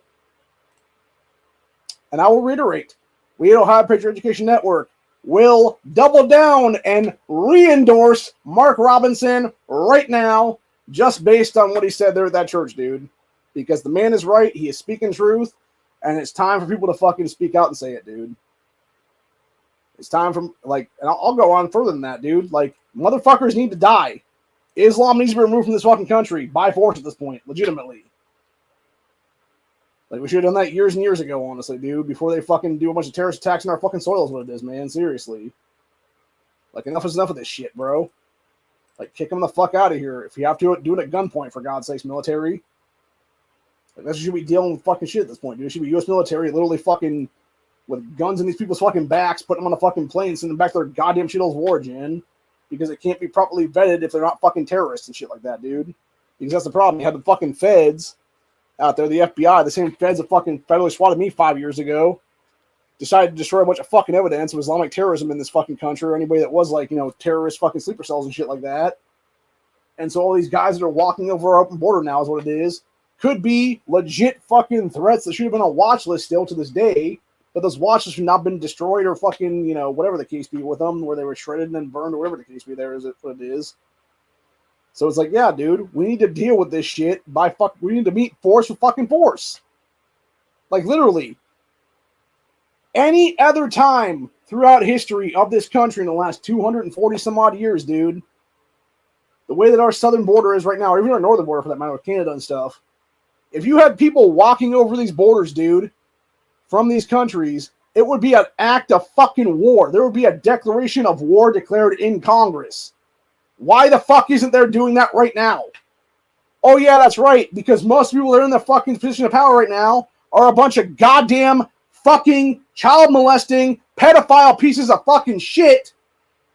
And I will reiterate, we at Ohio Patriot Education Network will double down and re-endorse Mark Robinson right now, just based on what he said there at that church, dude. Because the man is right, he is speaking truth, and it's time for people to fucking speak out and say it, dude. It's time for, and I'll go on further than that, dude. Motherfuckers need to die. Islam needs to be removed from this fucking country by force at this point, legitimately. We should have done that years and years ago, honestly, dude, before they fucking do a bunch of terrorist attacks in our fucking soil is what it is, man, seriously. Enough is enough of this shit, bro. Kick them the fuck out of here. If you have to, do it at gunpoint, for God's sakes, military. That's what should be dealing with fucking shit at this point, dude. It should be U.S. military literally fucking with guns in these people's fucking backs, putting them on a fucking plane, sending them back to their goddamn shitholes of origin, because it can't be properly vetted if they're not fucking terrorists and shit like that, dude. Because that's the problem. You have the fucking feds out there, the FBI, the same feds that fucking federally swatted me 5 years ago, decided to destroy a bunch of fucking evidence of Islamic terrorism in this fucking country, or anybody that was terrorist fucking sleeper cells and shit like that. And so all these guys that are walking over our open border now is what it is. Could be legit fucking threats that should have been on a watch list still to this day, but those watch lists have not been destroyed or fucking, whatever the case be with them, where they were shredded and then burned or whatever the case be there is what it is. So it's yeah, dude, we need to deal with this shit we need to meet force with fucking force. Literally. Any other time throughout history of this country in the last 240 some odd years, dude, the way that our southern border is right now, or even our northern border for that matter with Canada and stuff, if you had people walking over these borders, dude, from these countries, it would be an act of fucking war. There would be a declaration of war declared in Congress. Why the fuck isn't there doing that right now? Oh yeah, that's right, because most people that are in the fucking position of power right now are a bunch of goddamn fucking child molesting, pedophile pieces of fucking shit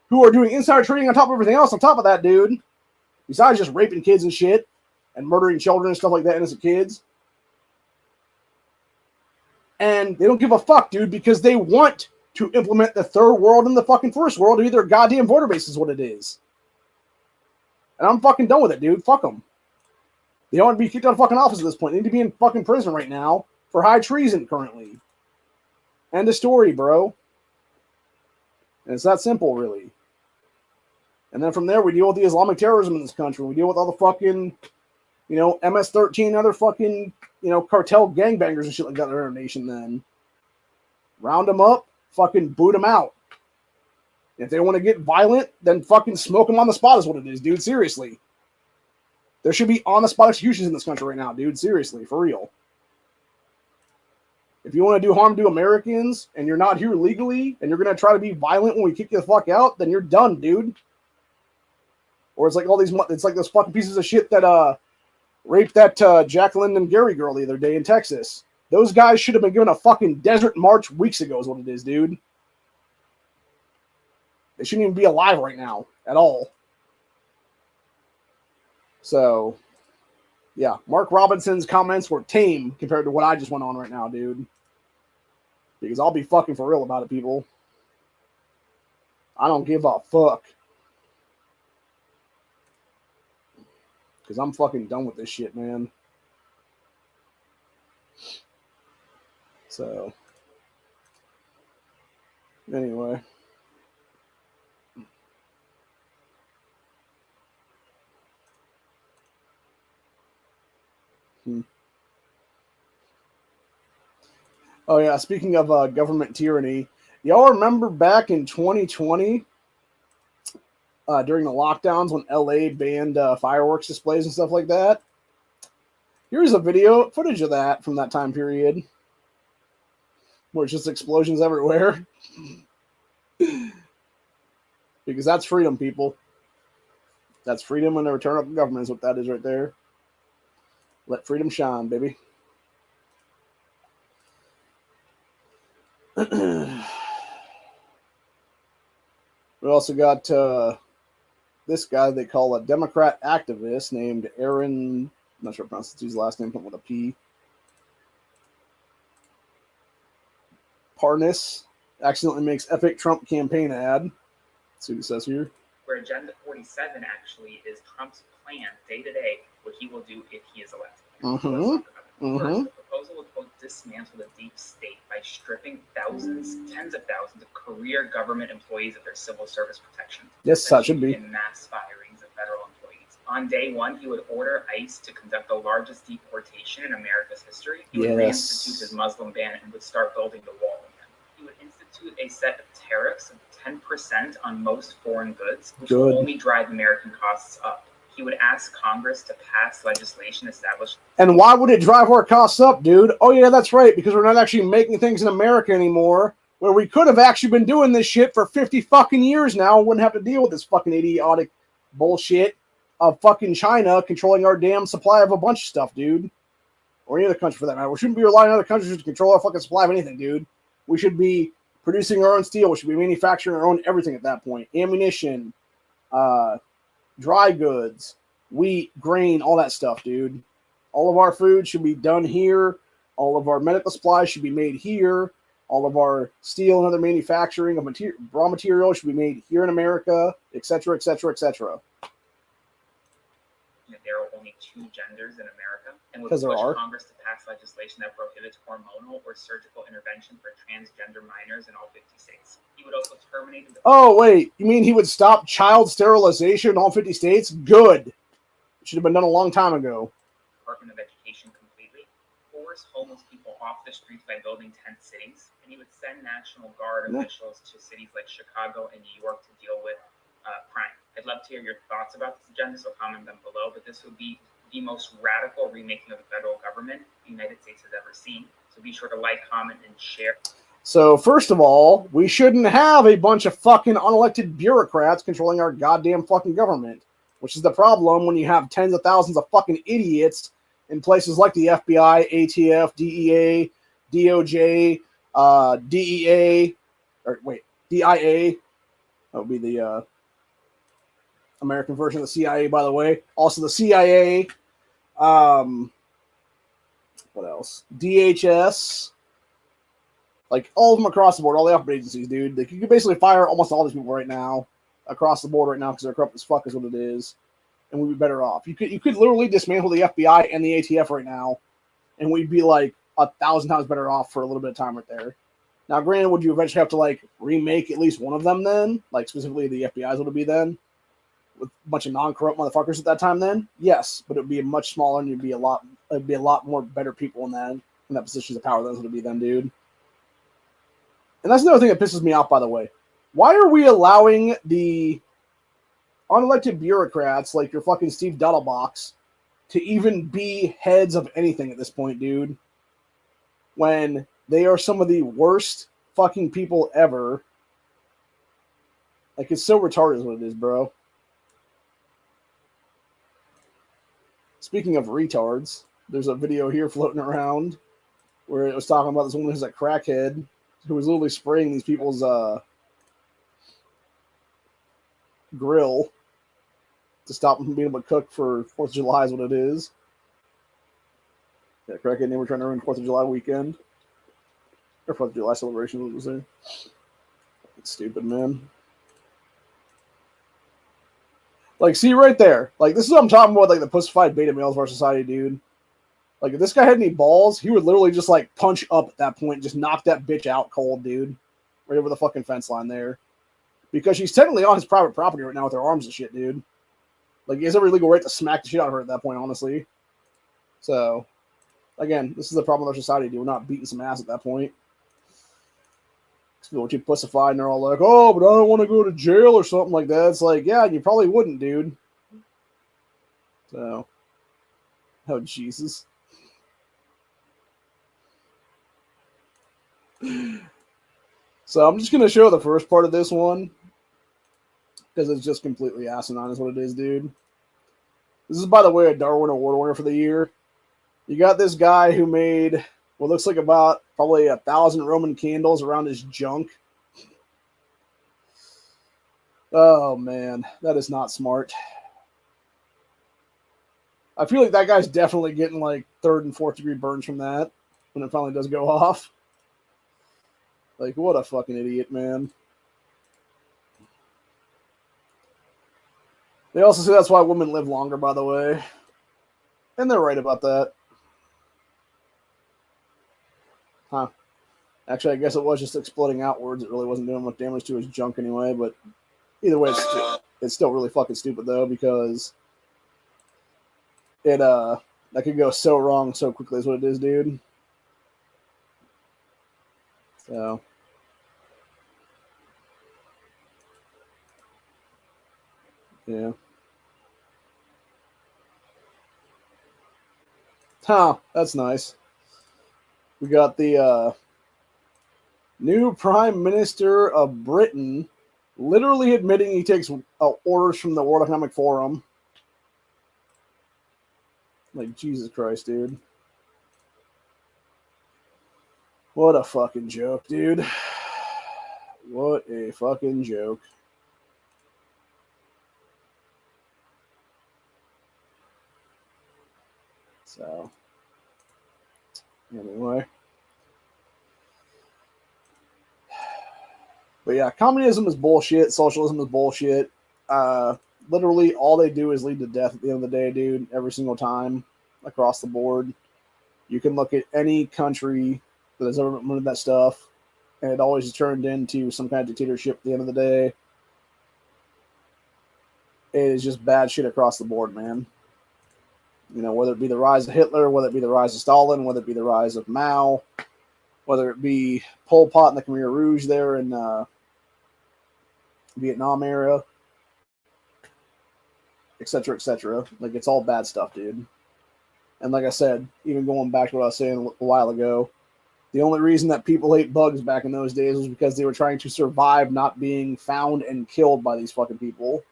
who are doing insider trading on top of everything else on top of that, dude. Besides just raping kids and shit and murdering children and stuff like that, innocent kids. And they don't give a fuck, dude, because they want to implement the third world and the fucking first world to be their goddamn voter base is what it is. And I'm fucking done with it, dude. Fuck them. They don't want to be kicked out of fucking office at this point. They need to be in fucking prison right now for high treason currently. End of story, bro. And it's that simple, really. And then from there, we deal with the Islamic terrorism in this country. We deal with all the fucking, MS-13 and other fucking, cartel gangbangers and shit like that in our nation then. Round them up, fucking boot them out. If they want to get violent, then fucking smoke them on the spot is what it is, dude. Seriously. There should be on-the-spot executions in this country right now, dude. Seriously, for real. If you want to do harm to Americans and you're not here legally and you're going to try to be violent when we kick you the fuck out, then you're done, dude. Or it's like it's like those fucking pieces of shit that raped that Jacqueline and Gary girl the other day in Texas. Those guys should have been given a fucking desert march weeks ago is what it is, dude. They shouldn't even be alive right now at all. So, yeah, Mark Robinson's comments were tame compared to what I just went on right now, dude. Because I'll be fucking for real about it, people. I don't give a fuck. Because I'm fucking done with this shit, man. So, anyway. Oh yeah, speaking of government tyranny, y'all remember back in 2020 during the lockdowns when LA banned fireworks displays and stuff like that? Here's a video footage of that from that time period where it's just explosions everywhere. Because that's freedom, people. That's freedom and the return of government is what that is right there. Let freedom shine, baby. We also got this guy they call a Democrat activist named Aaron, I'm not sure how to pronounce his last name, something with a P. Parnas accidentally makes epic Trump campaign ad. Let's see what he says here.
Where Agenda 47 actually is Trump's plan day to day, what he will do if he is elected. First, the proposal would quote dismantle the deep state by stripping tens of thousands of career government employees of their civil service protections.
Yes, that should be.
In mass firings of federal employees. On day one, he would order ICE to conduct the largest deportation in America's history. He would reinstitute his Muslim ban and would start building the wall again. He would institute a set of tariffs of 10% on most foreign goods, which will only drive American costs up. He would ask Congress to pass legislation established.
And why would it drive our costs up, dude? Oh, yeah, that's right, because we're not actually making things in America anymore, where we could have actually been doing this shit for 50 fucking years now and wouldn't have to deal with this fucking idiotic bullshit of fucking China controlling our damn supply of a bunch of stuff, dude. Or any other country for that matter. We shouldn't be relying on other countries to control our fucking supply of anything, dude. We should be producing our own steel. We should be manufacturing our own everything at that point. Ammunition, dry goods, wheat, grain, all that stuff, dude. All of our food should be done here. All of our medical supplies should be made here. All of our steel and other manufacturing of raw material should be made here in America, etc., etc., etc.
There are only two genders in America, and would push Congress to pass legislation that prohibits hormonal or surgical intervention for transgender minors in all 50 states. He would also terminate...
Oh, wait. You mean he would stop child sterilization in all 50 states? Good. It should have been done a long time ago.
Department of Education completely. Force homeless people off the streets by building tent cities. And he would send National Guard officials to cities like Chicago and New York to deal with crime. I'd love to hear your thoughts about this agenda, so comment them below. But this would be the most radical remaking of the federal government the United States has ever seen. So be sure to like, comment, and share.
So first of all, we shouldn't have a bunch of fucking unelected bureaucrats controlling our goddamn fucking government, which is the problem when you have tens of thousands of fucking idiots in places like the FBI, ATF, DEA, DOJ, DEA, or wait, DIA. That would be the American version of the CIA, by the way. Also the CIA. What else? DHS. Like, all of them across the board, all the operating agencies, dude. Like, you can basically fire almost all these people right now, across the board right now, because they're corrupt as fuck is what it is. And we'd be better off. You could literally dismantle the FBI and the ATF right now, and we'd be, like, 1,000 times better off for a little bit of time right there. Now, granted, would you eventually have to, like, remake at least one of them then? Like, specifically the FBI's would it be then? With a bunch of non-corrupt motherfuckers at that time then? Yes, but it would be much smaller, and it'd be a lot more better people in that positions of power than it would be then, dude. And that's another thing that pisses me off, by the way. Why are we allowing the unelected bureaucrats like your fucking Steve Duddlebox to even be heads of anything at this point, dude? When they are some of the worst fucking people ever. Like, it's so retarded is what it is, bro. Speaking of retards, there's a video here floating around where it was talking about this woman who's a crackhead who was literally spraying these people's grill to stop them from being able to cook for 4th of July is what it is. Yeah, crackhead, they were trying to ruin 4th of July weekend. Or 4th of July celebration, what was it? It's stupid, man. Like, see right there. Like, this is what I'm talking about, like, the pussified beta males of our society, dude. Like, if this guy had any balls, he would literally just, like, punch up at that point and just knock that bitch out cold, dude. Right over the fucking fence line there. Because she's technically on his private property right now with her arms and shit, dude. Like, he has every legal right to smack the shit out of her at that point, honestly. So, again, this is the problem with our society, dude. We're not beating some ass at that point. People are too pussified and they're all like, oh, but I don't want to go to jail or something like that. It's like, yeah, you probably wouldn't, dude. So, oh, Jesus. So I'm just going to show the first part of this one because it's just completely asinine is what it is, dude. This is, by the way, a Darwin Award winner for the year. You got this guy who made what looks like about probably 1,000 Roman candles around his junk. Oh, man. That is not smart. I feel like that guy's definitely getting like 3rd and 4th degree burns from that when it finally does go off. Like, what a fucking idiot, man. They also say that's why women live longer, by the way. And they're right about that. Huh. Actually, I guess it was just exploding outwards. It really wasn't doing much damage to his junk anyway, but either way, it's still really fucking stupid, though, because that could go so wrong so quickly is what it is, dude. So... yeah. Huh, that's nice. We got the new Prime Minister of Britain literally admitting he takes orders from the World Economic Forum. Like, Jesus Christ, dude. What a fucking joke, dude. What a fucking joke. So, anyway. But yeah, communism is bullshit. Socialism is bullshit. Literally, all they do is lead to death at the end of the day, dude. Every single time, across the board. You can look at any country that has ever implemented that stuff, and it always turned into some kind of dictatorship at the end of the day. It is just bad shit across the board, man. You know, whether it be the rise of Hitler, whether it be the rise of Stalin, whether it be the rise of Mao, whether it be Pol Pot and the Khmer Rouge there in Vietnam era, etc., etc. Like, it's all bad stuff, dude. And like I said, even going back to what I was saying a while ago, the only reason that people ate bugs back in those days was because they were trying to survive not being found and killed by these fucking people.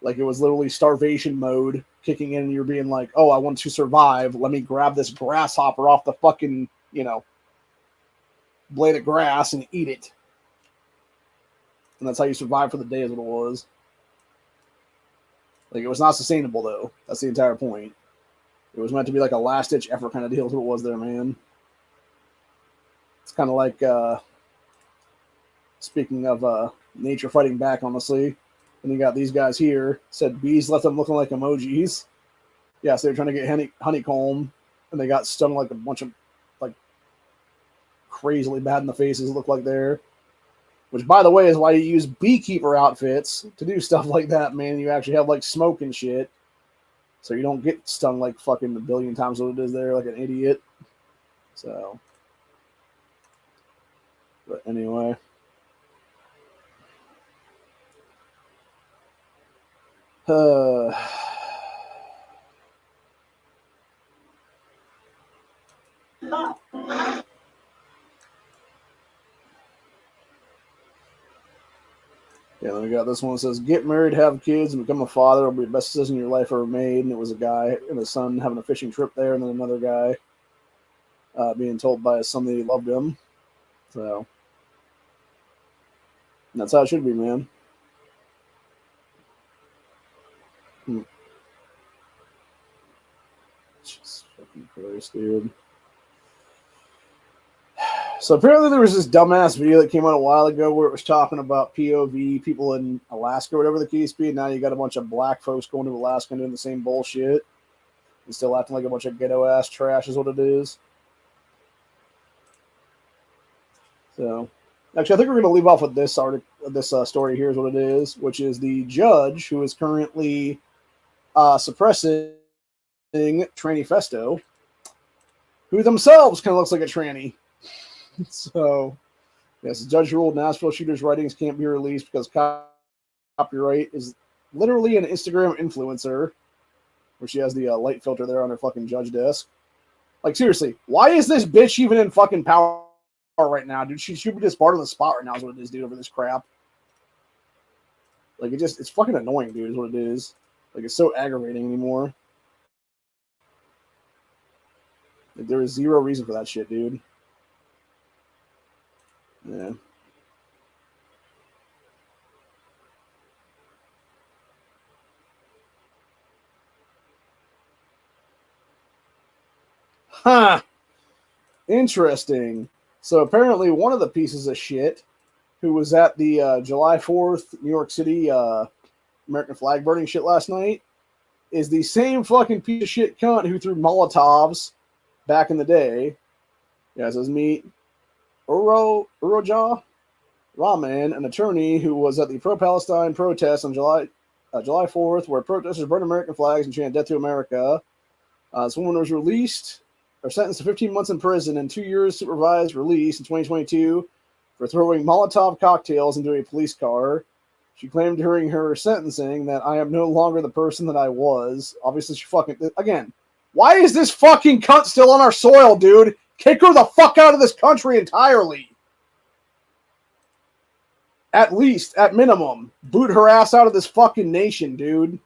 Like, it was literally starvation mode kicking in, and you're being like, oh, I want to survive. Let me grab this grasshopper off the fucking, you know, blade of grass and eat it. And that's how you survive for the day is what it was. Like, it was not sustainable, though. That's the entire point. It was meant to be like a last-ditch effort kind of deal is what it was there, man. It's kind of like, speaking of nature fighting back, honestly. And you got these guys here. Said bees left them looking like emojis. Yeah, so they were trying to get honeycomb. And they got stung like a bunch of, like, crazily bad in the faces, look like there. Which, by the way, is why you use beekeeper outfits to do stuff like that, man. You actually have, like, smoke and shit. So you don't get stung, like, fucking a billion times what it is there, like an idiot. So. But anyway. Yeah, then we got this one that says, get married, have kids, and become a father. It'll be the best decision your life ever made. And it was a guy and his son having a fishing trip there, and then another guy being told by his son that he loved him. So, and that's how it should be, man. Jesus fucking Christ, dude. So apparently there was this dumbass video that came out a while ago where it was talking about POV, people in Alaska, whatever the case be, and now you got a bunch of black folks going to Alaska and doing the same bullshit and still acting like a bunch of ghetto-ass trash is what it is. So, actually, I think we're going to leave off with this story here is what it is, which is the judge who is currently suppressing Tranny Festo, who themselves kind of looks like a tranny. So, yes, the judge ruled Nashville shooter's writings can't be released because copyright is literally an Instagram influencer, where she has the light filter there on her fucking judge desk. Like, seriously, why is this bitch even in fucking power right now, dude? She should be just part of the spot right now is what it is, dude, over this crap. Like, it's fucking annoying, dude, is what it is. Like, it's so aggravating anymore. Like, there is zero reason for that shit, dude. Yeah. Huh. Interesting. So apparently one of the pieces of shit who was at the July 4th New York City American flag burning shit last night is the same fucking piece of shit cunt who threw Molotovs back in the day. Yeah, it says meet Uroja Rahman, an attorney who was at the pro-Palestine protests on July 4th, where protesters burned American flags and chanted "Death to America." This woman was released or sentenced to 15 months in prison and 2 years supervised release in 2022 for throwing Molotov cocktails into a police car. She claimed during her sentencing that I am no longer the person that I was. Obviously, she fucking again. Why is this fucking cunt still on our soil, dude? Kick her the fuck out of this country entirely. At least, at minimum, boot her ass out of this fucking nation, dude.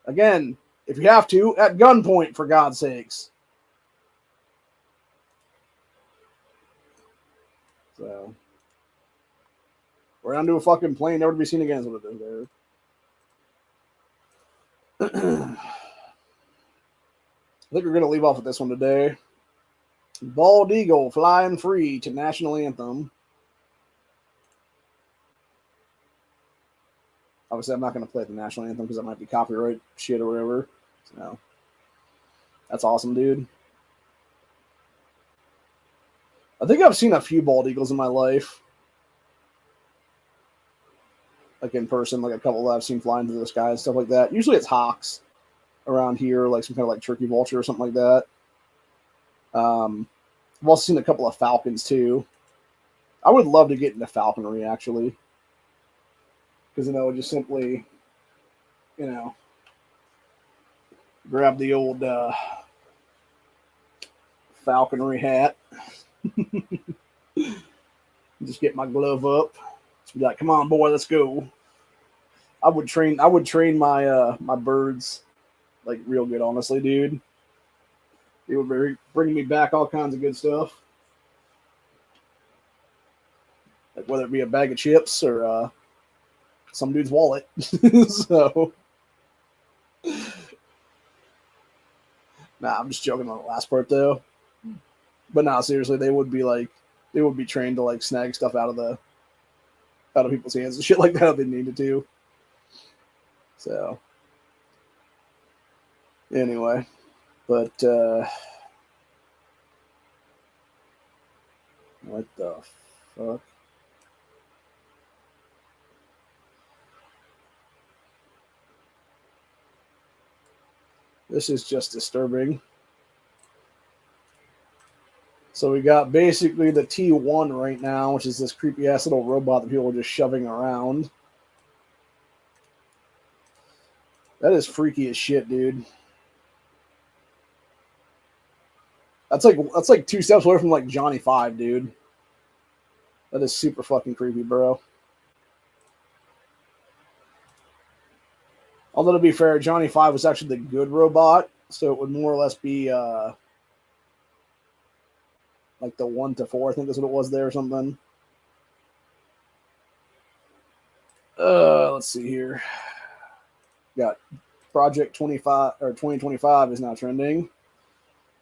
Again, if you have to, at gunpoint, for God's sakes. So, we're onto a fucking plane, never to be seen again is what it is there. I think we're going to leave off with this one today. Bald Eagle flying free to national anthem. Obviously, I'm not going to play the national anthem because that might be copyright shit or whatever. So, that's awesome, dude. I think I've seen a few bald eagles in my life. Like in person, like a couple that I've seen flying through the sky and stuff like that. Usually it's hawks around here, like some kind of like turkey vulture or something like that. I've also seen a couple of falcons too. I would love to get into falconry actually. Because then I would just simply, grab the old falconry hat. Just get my glove up. Just be like, come on, boy, let's go. I would train my my birds like real good, honestly, dude. It would bring me back all kinds of good stuff. like whether it be a bag of chips or some dude's wallet. So, nah, I'm just joking on the last part though. But nah, seriously, they would be trained to like snag stuff out of people's hands and shit like that if they needed to. So, anyway, but what the fuck? This is just disturbing. So we got basically the T1 right now, which is this creepy ass little robot that people are just shoving around. That is freaky as shit, dude. That's like 2 steps away from like Johnny 5, dude. That is super fucking creepy, bro. Although to be fair, Johnny 5 was actually the good robot, so it would more or less be like the 1 to 4, I think is what it was there or something. Let's see here. Got Project 25 or 2025 is now trending.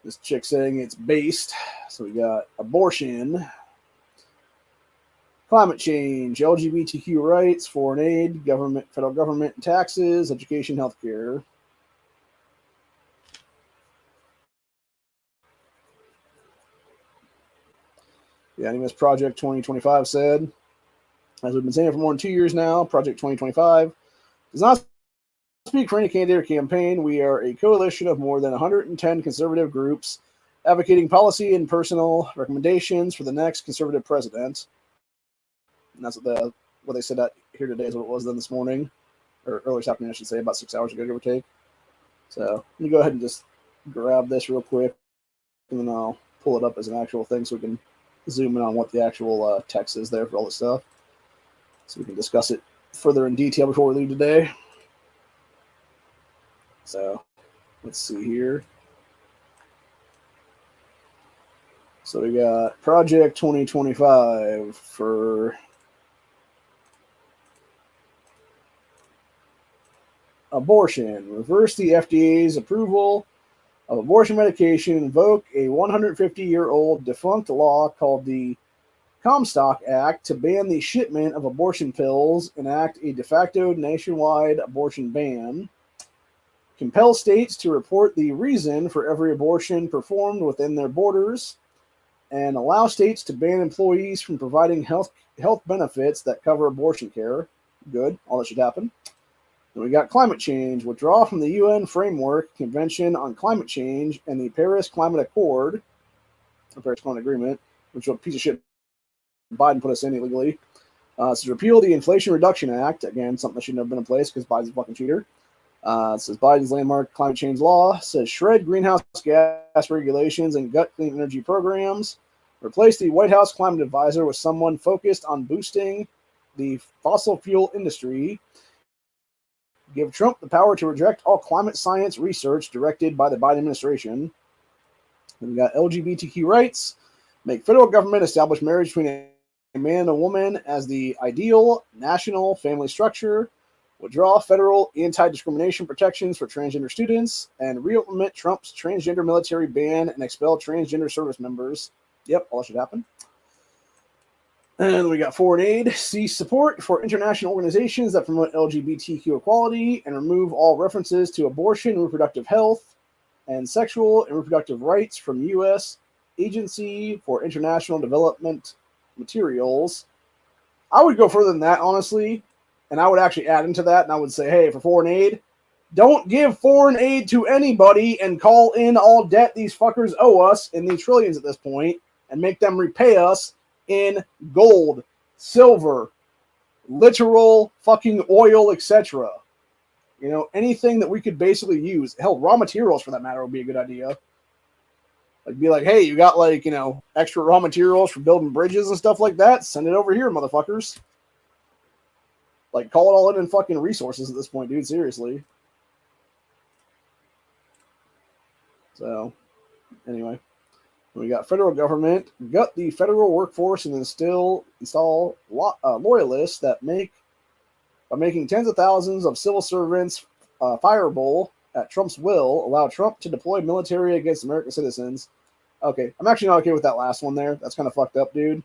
This chick saying it's based. So we got abortion, climate change, LGBTQ rights, foreign aid, government, federal government, taxes, education, healthcare. The Animus Project 2025 said, as we've been saying for more than 2 years now, Project 2025 does not speak for any candidate or campaign. We are a coalition of more than 110 conservative groups advocating policy and personal recommendations for the next conservative president. And that's what they said out here today is what it was then this morning, or earlier this afternoon, I should say, about 6 hours ago, give or take. So let me go ahead and just grab this real quick, and then I'll pull it up as an actual thing so we can zoom in on what the actual text is there for all this stuff, so we can discuss it further in detail before we leave today. So let's see here. So we got Project 2025 for abortion. Reverse the FDA's approval of abortion medication, invoke a 150-year-old defunct law called the Comstock Act to ban the shipment of abortion pills, enact a de facto nationwide abortion ban, compel states to report the reason for every abortion performed within their borders, and allow states to ban employees from providing health benefits that cover abortion care. Good, all that should happen. Then we got climate change, withdraw from the UN Framework Convention on Climate Change and the Paris Climate Accord, the Paris Climate Agreement, which is a piece of shit Biden put us in illegally. So repeal the Inflation Reduction Act, again, something that should never been in place because Biden's a fucking cheater. It says Biden's landmark climate change law says shred greenhouse gas regulations and gut clean energy programs. Replace the White House climate advisor with someone focused on boosting the fossil fuel industry. Give Trump the power to reject all climate science research directed by the Biden administration. Then we got LGBTQ rights. Make federal government establish marriage between a man and a woman as the ideal national family structure. Withdraw federal anti-discrimination protections for transgender students, and re-implement Trump's transgender military ban and expel transgender service members. Yep, all that should happen. And we got foreign aid. Cease support for international organizations that promote LGBTQ equality and remove all references to abortion and reproductive health and sexual and reproductive rights from U.S. Agency for International Development materials. I would go further than that, honestly. And I would actually add into that, and I would say, hey, for foreign aid, don't give foreign aid to anybody and call in all debt these fuckers owe us in the trillions at this point and make them repay us in gold, silver, literal fucking oil, etc. You know, anything that we could basically use. Hell, raw materials for that matter would be a good idea. Like, be like, hey, you got like, you know, extra raw materials for building bridges and stuff like that? Send it over here, motherfuckers. Like, call it all in fucking resources at this point, dude. Seriously. So, anyway. We got federal government, gut the federal workforce and install loyalists that by making tens of thousands of civil servants fireable at Trump's will, allow Trump to deploy military against American citizens. Okay, I'm actually not okay with that last one there. That's kind of fucked up, dude.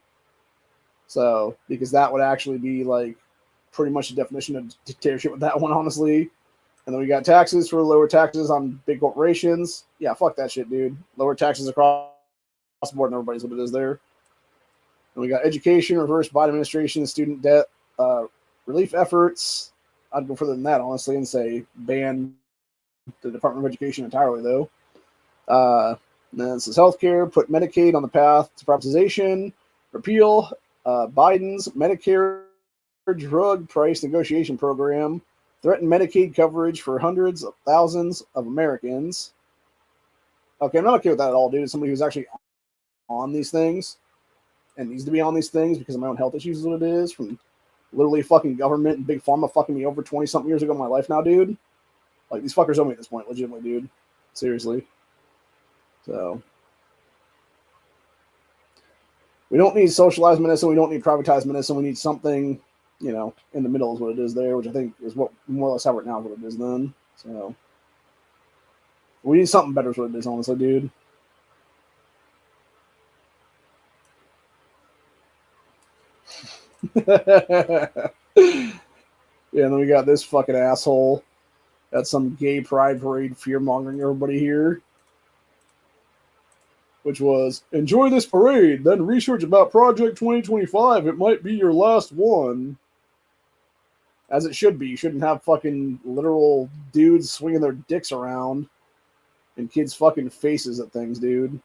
So, because that would actually be like pretty much the definition of dictatorship with that one, honestly. And then we got taxes for lower taxes on big corporations. Yeah, fuck that shit, dude. Lower taxes across the board, and everybody's what it is there. And we got education, reverse Biden administration, student debt relief efforts. I'd go further than that, honestly, and say ban the Department of Education entirely, though. Then this is healthcare, put Medicaid on the path to privatization, repeal Biden's Medicare drug price negotiation program, threaten Medicaid coverage for hundreds of thousands of Americans. Okay, I'm not okay with that at all, dude. Somebody who's actually on these things and needs to be on these things because of my own health issues is what it is, from literally fucking government and big pharma fucking me over 20-something years ago in my life now, dude. Like, these fuckers owe me at this point, legitimately, dude. Seriously. So, we don't need socialized medicine. We don't need privatized medicine. We need something, you know, in the middle is what it is there, which I think is what more or less how it now is what it is then. So, we need something better is what it is, honestly, dude. Yeah, and then we got this fucking asshole. That's some gay pride parade fear-mongering everybody here. Which was, enjoy this parade, then research about Project 2025. It might be your last one. As it should be. You shouldn't have fucking literal dudes swinging their dicks around in kids' fucking faces at things, dude.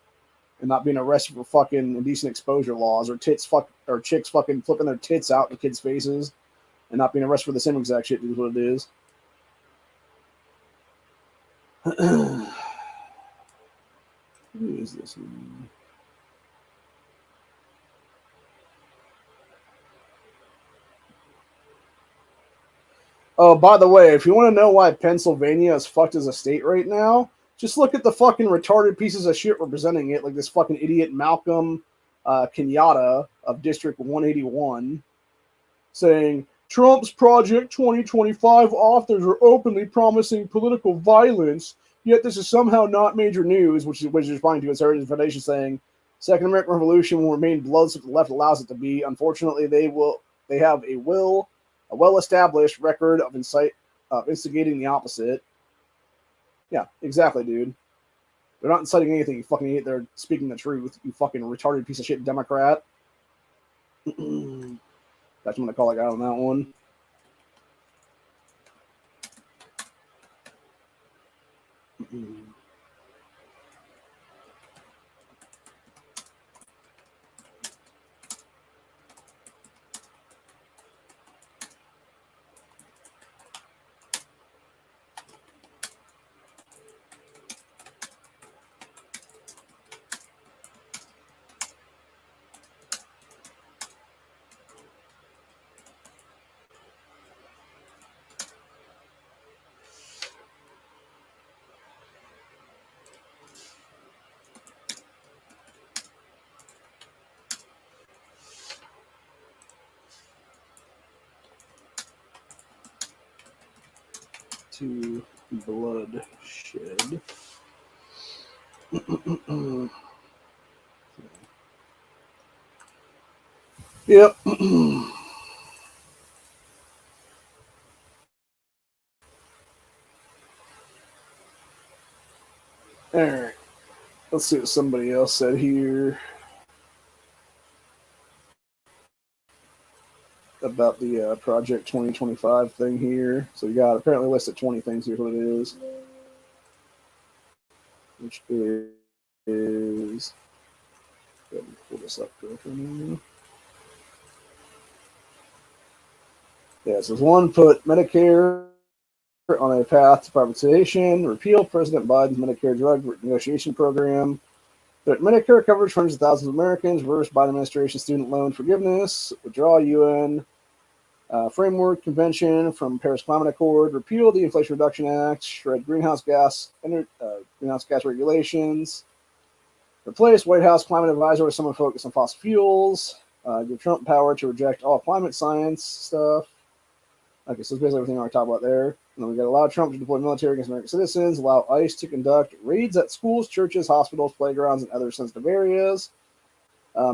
And not being arrested for fucking indecent exposure laws, or chicks fucking flipping their tits out in kids' faces and not being arrested for the same exact shit, dude, is what it is. Who is this one? Oh, by the way, if you want to know why Pennsylvania is fucked as a state right now, just look at the fucking retarded pieces of shit representing it, like this fucking idiot Malcolm Kenyatta of District 181, saying, Trump's Project 2025 authors are openly promising political violence, yet this is somehow not major news, which is responding to his Heritage Foundation saying, Second American Revolution will remain bloodless if the left allows it to be. Unfortunately, they have a well-established record of instigating the opposite. Yeah, exactly, dude. They're not inciting anything, you fucking idiot. They're speaking the truth, you fucking retarded piece of shit Democrat. That's what I'm going to call a guy on that one. To bloodshed. Yep. All right. Let's see what somebody else said here about the Project 2025 thing here. So we got apparently listed 20 things. Here's what it is. Which is let me pull this up quickly. Yeah, so one, put Medicare on a path to privatization, repeal President Biden's Medicare drug negotiation program, but Medicare coverage for hundreds of thousands of Americans, reverse Biden administration student loan forgiveness, withdraw UN framework convention from Paris Climate Accord, repeal the Inflation Reduction Act, shred greenhouse gas regulations, Replace White House climate advisor with someone focused on fossil fuels. Give Trump power to reject all climate science stuff. Okay, so it's basically everything I already talked about there. And then we got allow Trump to deploy military against American citizens, allow ICE to conduct raids at schools, churches, hospitals, playgrounds, and other sensitive areas.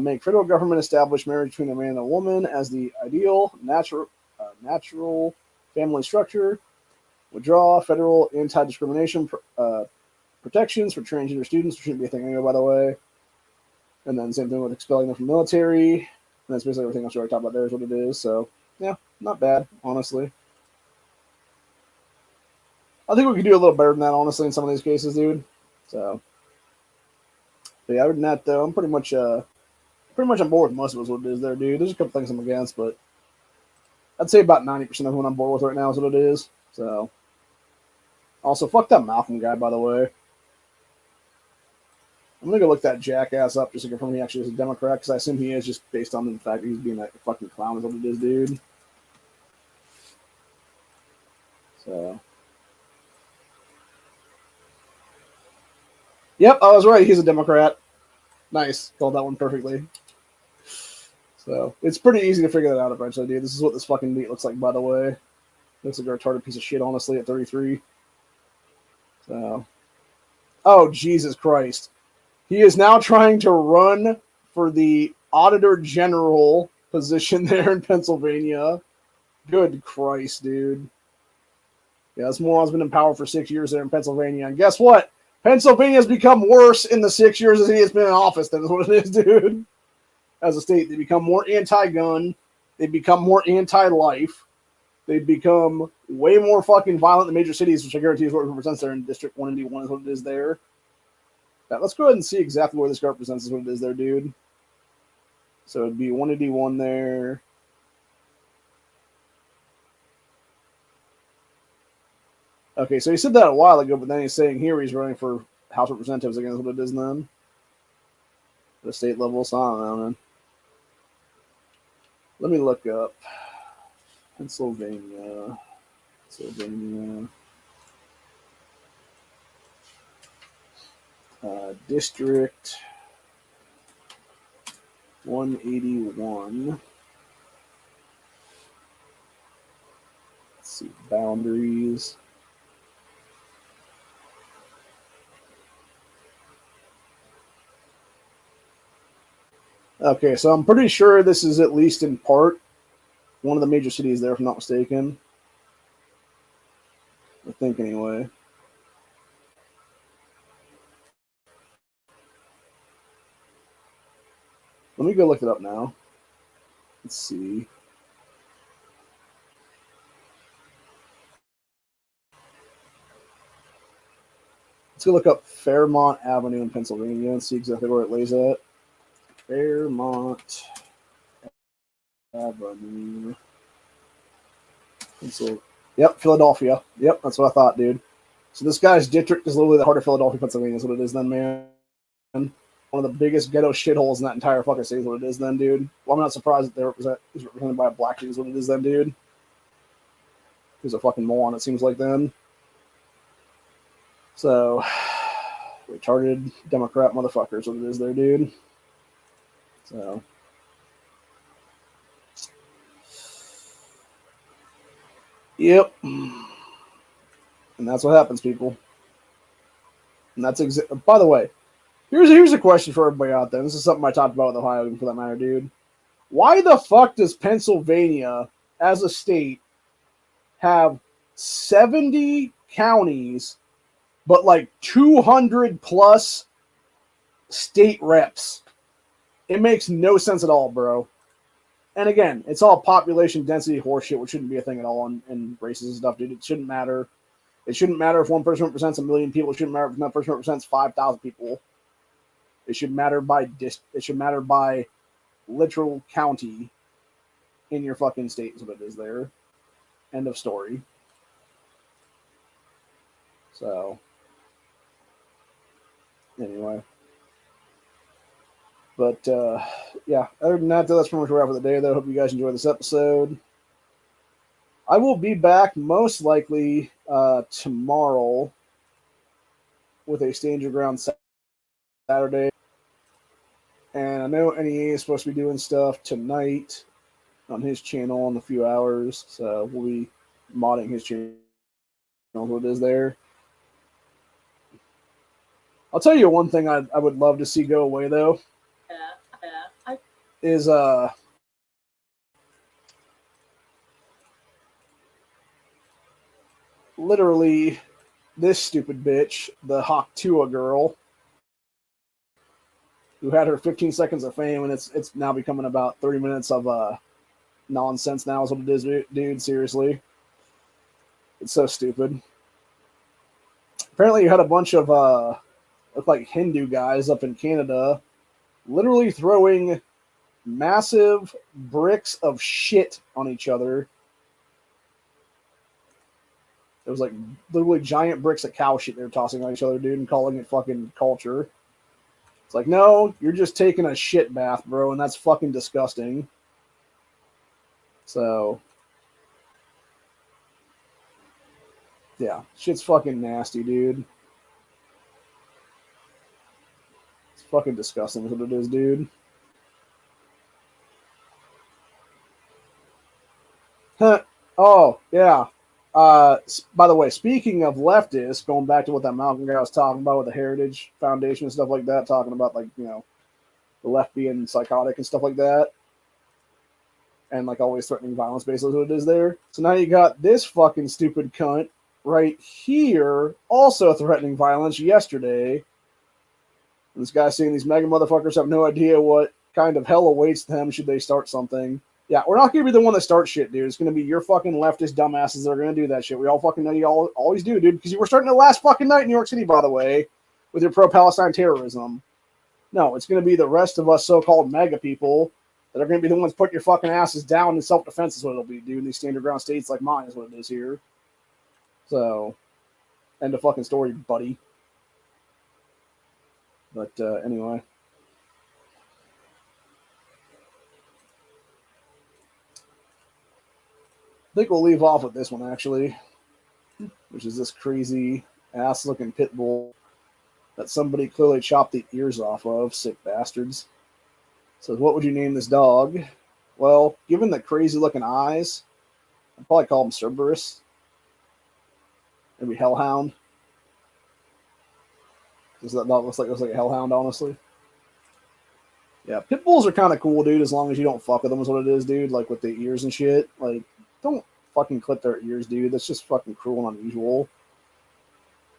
Make federal government establish marriage between a man and a woman as the ideal natural family structure. Withdraw federal anti-discrimination protections for transgender students, which shouldn't be a thing anyway, by the way. And then same thing with expelling them from military. And that's basically everything else we already talked about there is what it is. So, yeah, not bad, honestly. I think we could do a little better than that, honestly, in some of these cases, dude. So, but yeah, other than that, though, I'm pretty much on board with most of what it is there, dude. There's a couple things I'm against, but I'd say about 90% of what I'm bored with right now is what it is. So, also, fuck that Malcolm guy, by the way. I'm gonna go look that jackass up just to confirm he actually is a Democrat, because I assume he is just based on the fact that he's being like a fucking clown is what it is, dude. So, yep, I was right. He's a Democrat. Nice, called that one perfectly. So it's pretty easy to figure that out eventually, dude. This is what this fucking meat looks like, by the way. Looks like a retarded piece of shit, honestly, at 33. So, oh Jesus Christ. He is now trying to run for the Auditor General position there in Pennsylvania. Good Christ, dude. Yeah, this moron's been in power for 6 years there in Pennsylvania. And guess what? Pennsylvania has become worse in the 6 years as he has been in office. That is what it is, dude. As a state, they become more anti-gun. They become more anti-life. They become way more fucking violent in major cities, which I guarantee is what it represents there in District 1 and D1 is what it is there. Now, let's go ahead and see exactly where this represents is what it is there, dude. So it'd be 1 and D1 there. Okay, so he said that a while ago, but then he's saying here he's running for House of Representatives again, is what it is then. The state level, so I don't know, man. Let me look up Pennsylvania. District 181. Let's see, boundaries. Okay, so I'm pretty sure this is at least in part one of the major cities there, if I'm not mistaken. I think anyway. Let me go look it up now. Let's see. Let's go look up Fairmont Avenue in Pennsylvania and see exactly where it lays at. Fairmont Avenue. Yep, Philadelphia. Yep, that's what I thought, dude. So this guy's district is literally the heart of Philadelphia, Pennsylvania, is what it is then, man. One of the biggest ghetto shitholes in that entire fucking state is what it is then, dude. Well, I'm not surprised that he's represented by a black dude is what it is then, dude. He's a fucking moron, it seems like then. So, retarded Democrat motherfuckers, what it is there, dude. So, yep. And that's what happens, people. And that's by the way, here's a question for everybody out there. This is something I talked about with Ohio, for that matter, dude. Why the fuck does Pennsylvania, as a state, have 70 counties, but like 200 plus state reps? It makes no sense at all, bro. And again, it's all population density horseshit, which shouldn't be a thing at all in races and stuff, dude. It shouldn't matter. It shouldn't matter if one person represents 1 million people. It shouldn't matter if another person represents 5,000 people. It should matter by It should matter by literal county in your fucking state is what it is there. End of story. So, anyway. But, yeah, other than that, that's pretty much where we're at for the day, though. Hope you guys enjoyed this episode. I will be back most likely tomorrow with a Stand Your Ground Saturday. And I know NEA is supposed to be doing stuff tonight on his channel in a few hours, so we'll be modding his channel. What it is there. I'll tell you one thing I would love to see go away though. Is literally this stupid bitch, the Hawktua girl, who had her 15 seconds of fame, and it's now becoming about 30 minutes of nonsense now is what it is, dude. Seriously. It's so stupid. Apparently you had a bunch of look like Hindu guys up in Canada literally throwing massive bricks of shit on each other. It was like literally giant bricks of cow shit they were tossing on each other, dude, and calling it fucking culture. It's like, no, you're just taking a shit bath, bro, and that's fucking disgusting. So, yeah, shit's fucking nasty, dude. It's fucking disgusting is what it is, dude. Huh. Oh, yeah. By the way, speaking of leftists, going back to what that Malcolm guy was talking about with the Heritage Foundation and stuff like that, talking about, like, you know, the left being psychotic and stuff like that, and like always threatening violence, basically what it is there. So now you got this fucking stupid cunt right here also threatening violence yesterday. And this guy saying these mega motherfuckers have no idea what kind of hell awaits them should they start something. Yeah, we're not going to be the one that starts shit, dude. It's going to be your fucking leftist dumbasses that are going to do that shit. We all fucking know you all always do, dude, because you were starting the last fucking night in New York City, by the way, with your pro-Palestine terrorism. No, it's going to be the rest of us so-called mega people that are going to be the ones putting your fucking asses down in self-defense is what it'll be, dude. In these standard ground states like mine is what it is here. So, end of fucking story, buddy. But anyway. I think we'll leave off with this one, actually, which is this crazy ass-looking pit bull that somebody clearly chopped the ears off of. Sick bastards. So what would you name this dog? Well, given the crazy-looking eyes, I'd probably call him Cerberus. Maybe Hellhound. Because that dog looks like a hellhound, honestly. Yeah, pit bulls are kind of cool, dude, as long as you don't fuck with them is what it is, dude. Like, with the ears and shit. Like, don't fucking clip their ears, dude. That's just fucking cruel and unusual.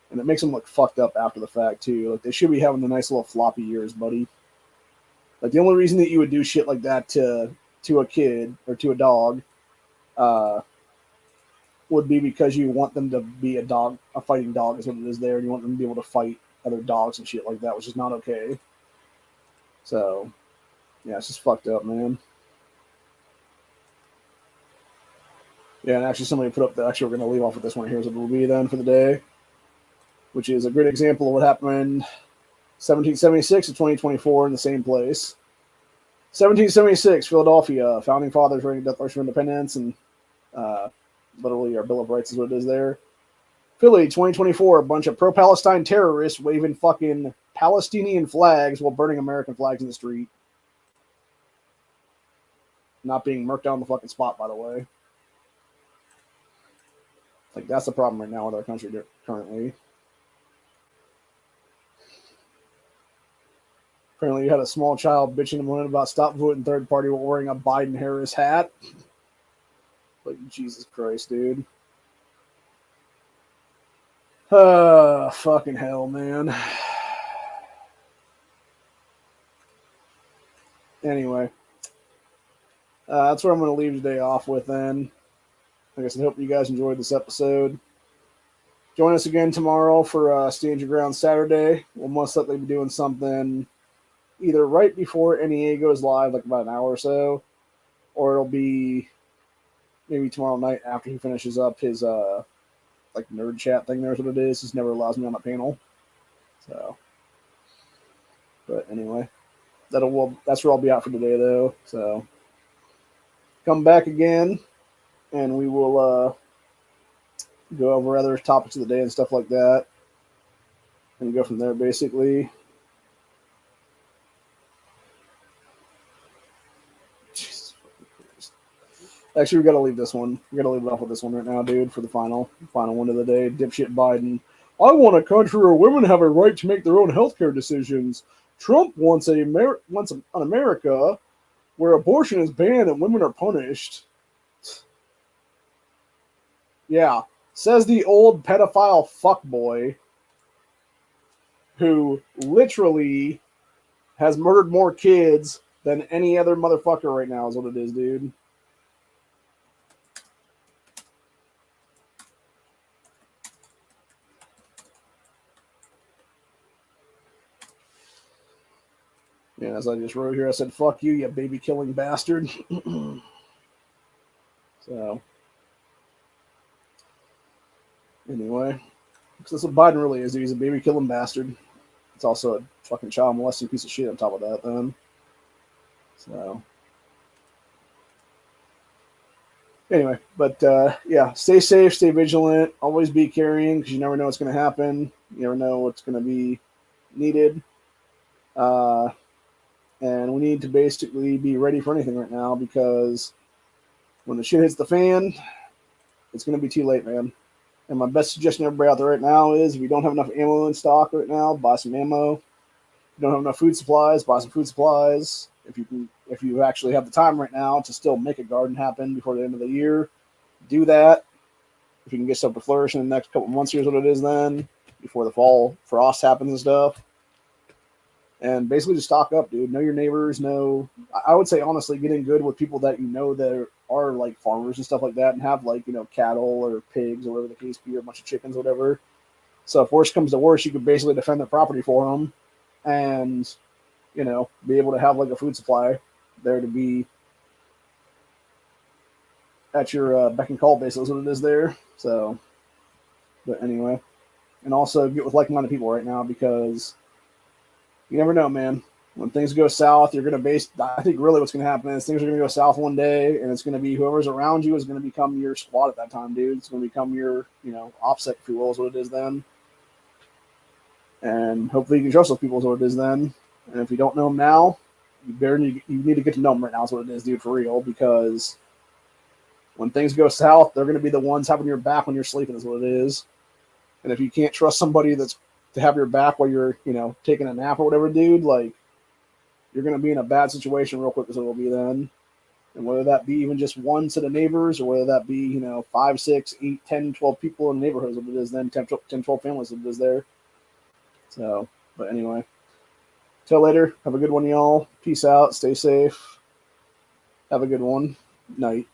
And it makes them look fucked up after the fact, too. Like, they should be having the nice little floppy ears, buddy. Like, the only reason that you would do shit like that to a kid or to a dog would be because you want them to be a fighting dog is what it is there. And you want them to be able to fight other dogs and shit like that, which is not okay. So, yeah, it's just fucked up, man. Yeah, and actually somebody put up the, actually we're going to leave off with this one here as it will be then for the day, which is a great example of what happened in 1776 to 2024 in the same place. 1776, Philadelphia, founding fathers writing Declaration of Independence, and literally our Bill of Rights is what it is there. Philly, 2024, a bunch of pro-Palestine terrorists waving fucking Palestinian flags while burning American flags in the street. Not being murked on the fucking spot, by the way. Like, that's the problem right now with our country currently. Apparently, you had a small child bitching and moaning about stop voting third party while wearing a Biden-Harris hat. Like, Jesus Christ, dude. Fucking hell, man. Anyway. That's where I'm going to leave today off with then. I guess I hope you guys enjoyed this episode. Join us again tomorrow for Stand Your Ground Saturday. We'll most likely be doing something either right before NEA goes live, like about an hour or so, or it'll be maybe tomorrow night after he finishes up his like nerd chat thing. There's what it is. He never allows me on the panel. So, but anyway, that's where I'll be out for today, though. So, come back again, and we will go over other topics of the day and stuff like that, and go from there, basically. Actually, we got to leave this one. We got to leave it off with this one right now, dude, for the final one of the day. Dipshit Biden. I want a country where women have a right to make their own healthcare decisions. Trump wants an America where abortion is banned and women are punished. Yeah, says the old pedophile fuckboy who literally has murdered more kids than any other motherfucker right now is what it is, dude. Yeah, as I just wrote here, I said, fuck you, you baby-killing bastard. So, anyway, because that's what Biden really is, dude. He's a baby-killing bastard. It's also a fucking child molesting piece of shit on top of that, then. So, anyway, but yeah, stay safe, stay vigilant, always be carrying because you never know what's going to happen. You never know what's going to be needed. And we need to basically be ready for anything right now because when the shit hits the fan, it's going to be too late, man. And my best suggestion to everybody out there right now is if you don't have enough ammo in stock right now, buy some ammo. If you don't have enough food supplies, buy some food supplies. If you actually have the time right now to still make a garden happen before the end of the year, do that. If you can get stuff to flourish in the next couple months, here's what it is then, before the fall frost happens and stuff. And basically just stock up, dude. Know your neighbors. I would say, honestly, get in good with people that you know that are like farmers and stuff like that and have like, cattle or pigs or whatever the case be, or a bunch of chickens, whatever. So if worse comes to worse, you could basically defend their property for them and, be able to have like a food supply there to be at your beck and call, basically is what it is there. So, but anyway, and also get with like-minded people right now because you never know, man. When things go south, you're going to I think really what's going to happen is things are going to go south one day, and it's going to be whoever's around you is going to become your squad at that time, dude. It's going to become your, offset, if you will, is what it is then. And hopefully you can trust those people is what it is then. And if you don't know them now, you need to get to know them right now is what it is, dude, for real, because when things go south, they're going to be the ones having your back when you're sleeping is what it is. And if you can't trust somebody that's to have your back while you're, taking a nap or whatever, dude, like, you're going to be in a bad situation real quick as it will be then. And whether that be even just one set of neighbors or whether that be, 5, 6, 8, 10, 12 people in the neighborhoods, what it is then, 10, 12 families, what it is there. So, but anyway, till later. Have a good one, y'all. Peace out. Stay safe. Have a good one. Night.